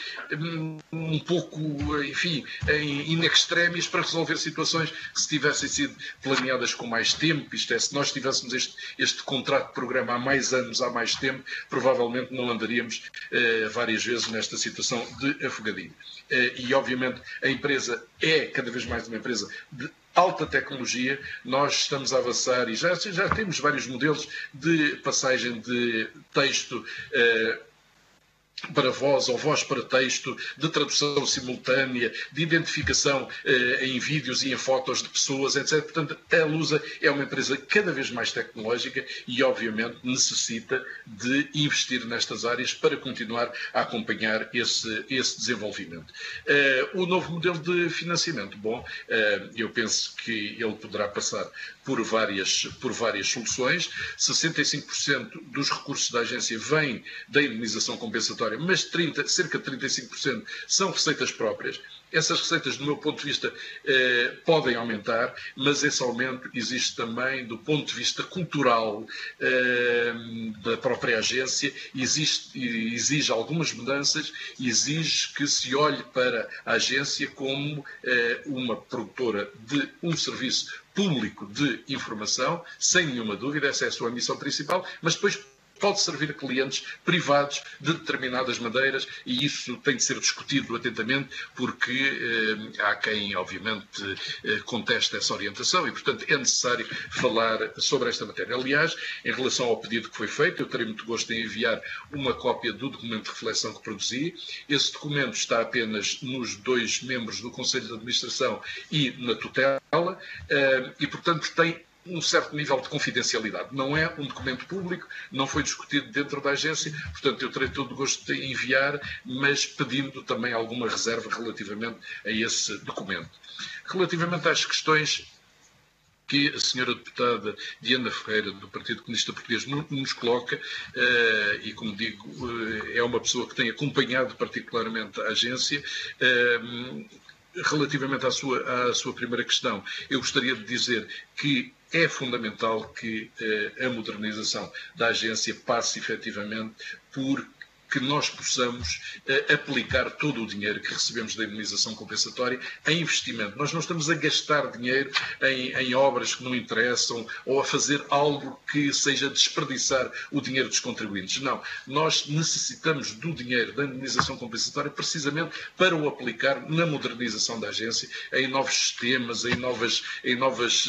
Speaker 3: um pouco, enfim, in extremis para resolver situações que, se tivessem sido planeadas com mais tempo, isto é, se nós tivéssemos este contrato de programa há mais anos, há mais tempo, provavelmente não andaríamos várias vezes nesta situação de afogadilho. E, obviamente, a empresa é cada vez mais uma empresa de alta tecnologia. Nós estamos a avançar e já temos vários modelos de passagem de texto para voz ou voz para texto, de tradução simultânea, de identificação em vídeos e em fotos de pessoas, etc. Portanto, a Lusa é uma empresa cada vez mais tecnológica e, obviamente, necessita de investir nestas áreas para continuar a acompanhar esse desenvolvimento. O novo modelo de financiamento, bom, eu penso que ele poderá passar por várias soluções. 65% dos recursos da agência vêm da indemnização compensatória, mas cerca de 35% são receitas próprias. Essas receitas, do meu ponto de vista, podem aumentar, mas esse aumento existe também do ponto de vista cultural da própria agência, exige algumas mudanças, exige que se olhe para a agência como uma produtora de um serviço público de informação, sem nenhuma dúvida, essa é a sua missão principal, mas depois pode servir a clientes privados de determinadas maneiras e isso tem de ser discutido atentamente porque há quem, obviamente, conteste essa orientação e, portanto, é necessário falar sobre esta matéria. Aliás, em relação ao pedido que foi feito, eu terei muito gosto em enviar uma cópia do documento de reflexão que produzi. Esse documento está apenas nos 2 membros do Conselho de Administração e na tutela e, portanto, tem um certo nível de confidencialidade. Não é um documento público, não foi discutido dentro da agência, portanto eu terei todo o gosto de enviar, mas pedindo também alguma reserva relativamente a esse documento. Relativamente às questões que a senhora deputada Diana Ferreira, do Partido Comunista Português, nos coloca, e como digo, é uma pessoa que tem acompanhado particularmente a agência. Relativamente à sua primeira questão, eu gostaria de dizer que é fundamental que a modernização da agência passe efetivamente por que nós possamos aplicar todo o dinheiro que recebemos da indemnização compensatória em investimento. Nós não estamos a gastar dinheiro em obras que não interessam ou a fazer algo que seja desperdiçar o dinheiro dos contribuintes. Não. Nós necessitamos do dinheiro da indemnização compensatória precisamente para o aplicar na modernização da agência, em novos sistemas, em novas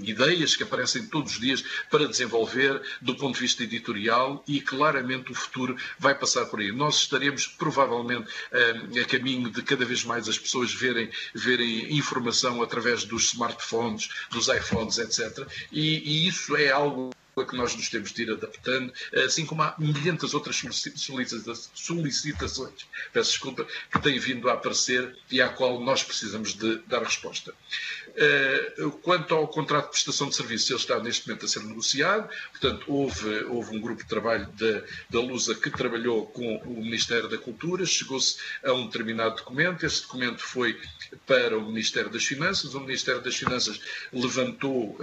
Speaker 3: ideias que aparecem todos os dias para desenvolver do ponto de vista editorial e claramente o futuro vai passar por aí. Nós estaremos provavelmente a caminho de cada vez mais as pessoas verem informação através dos smartphones, dos iPhones, etc. E isso é algo que nós nos temos de ir adaptando, assim como há milhentas outras solicitações, peço desculpa, que têm vindo a aparecer e à qual nós precisamos de dar resposta. Quanto ao contrato de prestação de serviços, ele está neste momento a ser negociado, portanto houve um grupo de trabalho da Lusa que trabalhou com o Ministério da Cultura, chegou-se a um determinado documento, esse documento foi para o Ministério das Finanças, o Ministério das Finanças levantou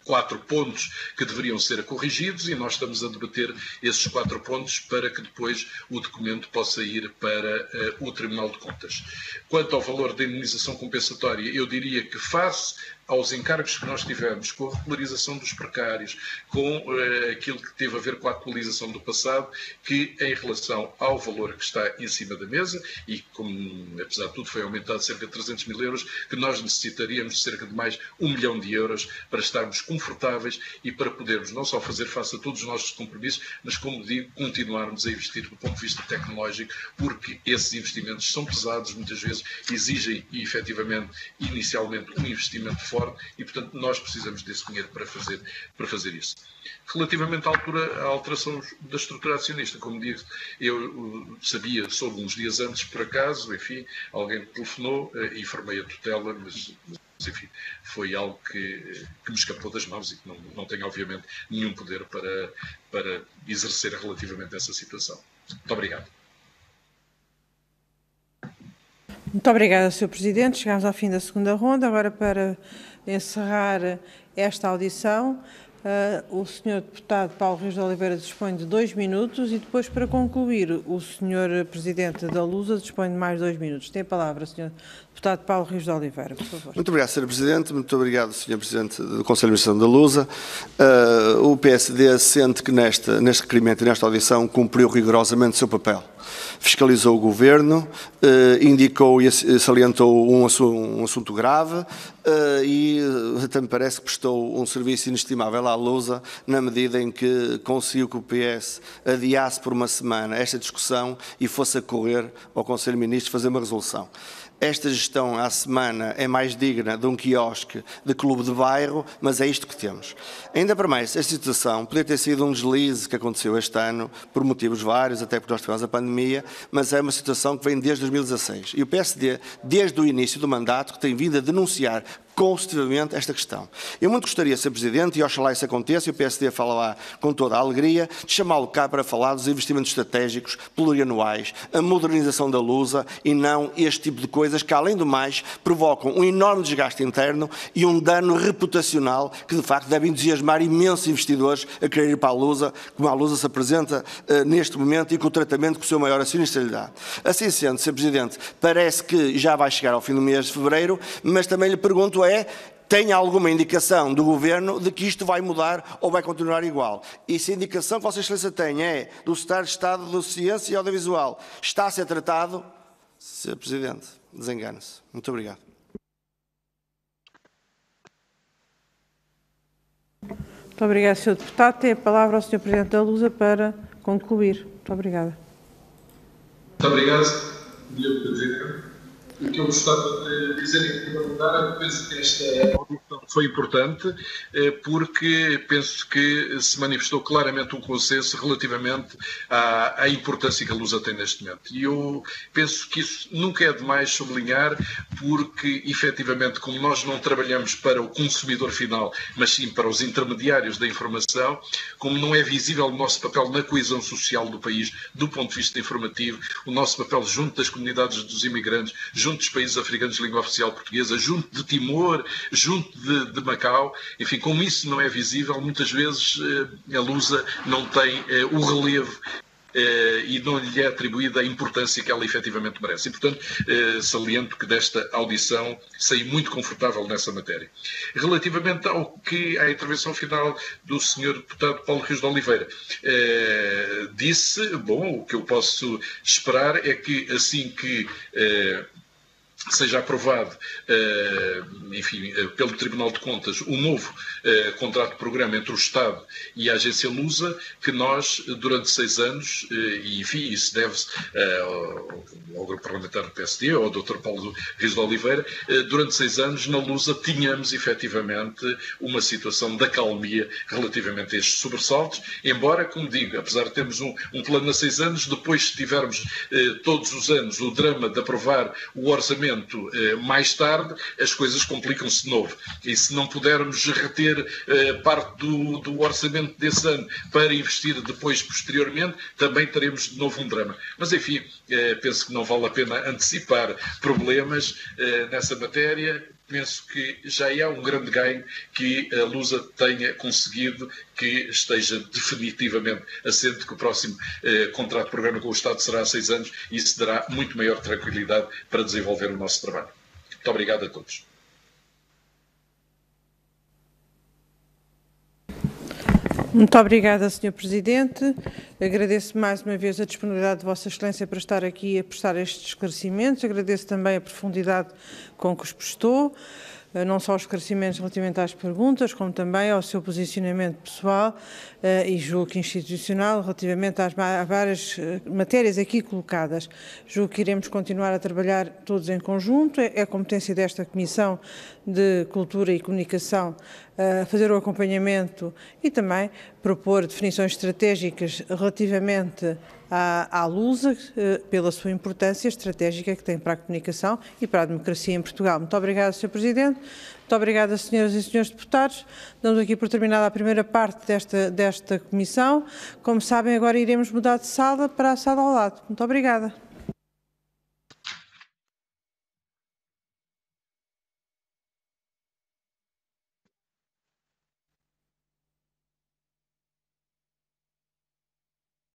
Speaker 3: 4 pontos que deveriam ser corrigidos e nós estamos a debater esses 4 pontos para que depois o documento possa ir para o Tribunal de Contas. Quanto ao valor da indemnização compensatória, eu diria que face aos encargos que nós tivemos com a regularização dos precários, com aquilo que teve a ver com a atualização do passado, que em relação ao valor que está em cima da mesa, e como apesar de tudo foi aumentado cerca de 300 mil euros, que nós necessitaríamos de cerca de mais 1 milhão de euros para estarmos confortáveis e para podermos não só fazer face a todos os nossos compromissos, mas como digo, continuarmos a investir do ponto de vista tecnológico, porque esses investimentos são pesados, muitas vezes exigem efetivamente, inicialmente, um investimento forte, e, portanto, nós precisamos desse dinheiro para fazer isso. Relativamente à alteração da estrutura acionista, como digo, eu soube uns dias antes, por acaso, enfim, alguém me telefonou e formei a tutela, mas enfim, foi algo que me escapou das mãos e que não tenho, obviamente, nenhum poder para exercer relativamente a essa situação. Muito obrigado.
Speaker 1: Muito obrigada, Sr. Presidente. Chegamos ao fim da segunda ronda. Agora, para encerrar esta audição, o Sr. Deputado Paulo Rios de Oliveira dispõe de 2 minutos e depois, para concluir, o Sr. Presidente da Lusa dispõe de mais 2 minutos. Tem a palavra, Sr. Deputado Paulo Rios de Oliveira, por favor. Muito
Speaker 2: obrigado, Sr. Presidente. Muito obrigado, Sr. Presidente do Conselho de Administração da Lusa. O PSD sente que neste requerimento e nesta audição cumpriu rigorosamente o seu papel. Fiscalizou o Governo, indicou e salientou um assunto grave e até me parece que prestou um serviço inestimável à Lusa na medida em que conseguiu que o PS adiasse por uma semana esta discussão e fosse a correr ao Conselho de Ministros fazer uma resolução. Esta gestão à semana é mais digna de um quiosque de clube de bairro, mas é isto que temos. Ainda para mais, esta situação poderia ter sido um deslize que aconteceu este ano, por motivos vários, até porque nós tivemos a pandemia, mas é uma situação que vem desde 2016. E o PSD, desde o início do mandato, que tem vindo a denunciar constitutivamente esta questão. Eu muito gostaria, Sr. Presidente, e oxalá isso aconteça, e o PSD fala lá com toda a alegria, de chamá-lo cá para falar dos investimentos estratégicos plurianuais, a modernização da Lusa e não este tipo de coisas que, além do mais, provocam um enorme desgaste interno e um dano reputacional que, de facto, deve entusiasmar imensos investidores a querer ir para a Lusa, como a Lusa se apresenta neste momento e com o tratamento que o seu maior acionista lhe dá. Assim sendo, Sr. Presidente, parece que já vai chegar ao fim do mês de fevereiro, mas também lhe pergunto tem alguma indicação do Governo de que isto vai mudar ou vai continuar igual? E se a indicação que Vossa Excelência tem é do Secretário de Estado da Ciência e Audiovisual, está a ser tratado? Sr. Presidente, desengane-se. Muito obrigado.
Speaker 1: Muito obrigado, Sr. Deputado. Tem a palavra ao Sr. Presidente da Lusa para concluir. Muito obrigada.
Speaker 3: Muito obrigado, Sr. Presidente. O que eu gostava de dizer em primeiro lugar é que penso que esta audição foi importante porque penso que se manifestou claramente um consenso relativamente à importância que a Lusa tem neste momento. E eu penso que isso nunca é demais sublinhar porque, efetivamente, como nós não trabalhamos para o consumidor final, mas sim para os intermediários da informação, como não é visível o nosso papel na coesão social do país, do ponto de vista informativo, o nosso papel junto das comunidades dos imigrantes, junto dos países africanos de língua oficial portuguesa, junto de Timor, junto de Macau, enfim, como isso não é visível, muitas vezes a Lusa não tem o relevo e não lhe é atribuída a importância que ela efetivamente merece. E, portanto, saliento que desta audição saí muito confortável nessa matéria. Relativamente à intervenção final do Sr. Deputado Paulo Rios de Oliveira, disse, bom, o que eu posso esperar é que assim que seja aprovado, enfim, pelo Tribunal de Contas, o novo contrato de programa entre o Estado e a agência Lusa, que nós, durante 6 anos, e enfim, isso deve-se ao grupo parlamentar do PSD, ou ao Dr. Paulo Rios de Oliveira, durante 6 anos na Lusa tínhamos, efetivamente, uma situação de acalmia relativamente a estes sobressaltos, embora, como digo, apesar de termos um plano a 6 anos, depois se tivermos todos os anos o drama de aprovar o orçamento mais tarde, as coisas complicam-se de novo. E se não pudermos reter parte do orçamento desse ano para investir depois, posteriormente, também teremos de novo um drama. Mas, enfim, penso que não vale a pena antecipar problemas nessa matéria. Penso que já há um grande ganho que a Lusa tenha conseguido, que esteja definitivamente assente que o próximo contrato de programa com o Estado será a 6 anos e isso dará muito maior tranquilidade para desenvolver o nosso trabalho. Muito obrigado a todos.
Speaker 1: Muito obrigada, Sr. Presidente. Agradeço mais uma vez a disponibilidade de Vossa Excelência para estar aqui a prestar estes esclarecimentos. Agradeço também a profundidade com que os prestou, não só os esclarecimentos relativamente às perguntas, como também ao seu posicionamento pessoal e julgo que institucional relativamente às várias matérias aqui colocadas. Julgo que iremos continuar a trabalhar todos em conjunto. É competência desta Comissão de Cultura e Comunicação fazer o acompanhamento e também propor definições estratégicas relativamente à Lusa, pela sua importância estratégica que tem para a comunicação e para a democracia em Portugal. Muito obrigada, Sr. Presidente. Muito obrigada, senhoras e senhores deputados. Damos aqui por terminada a primeira parte desta comissão. Como sabem, agora iremos mudar de sala para a sala ao lado. Muito obrigada.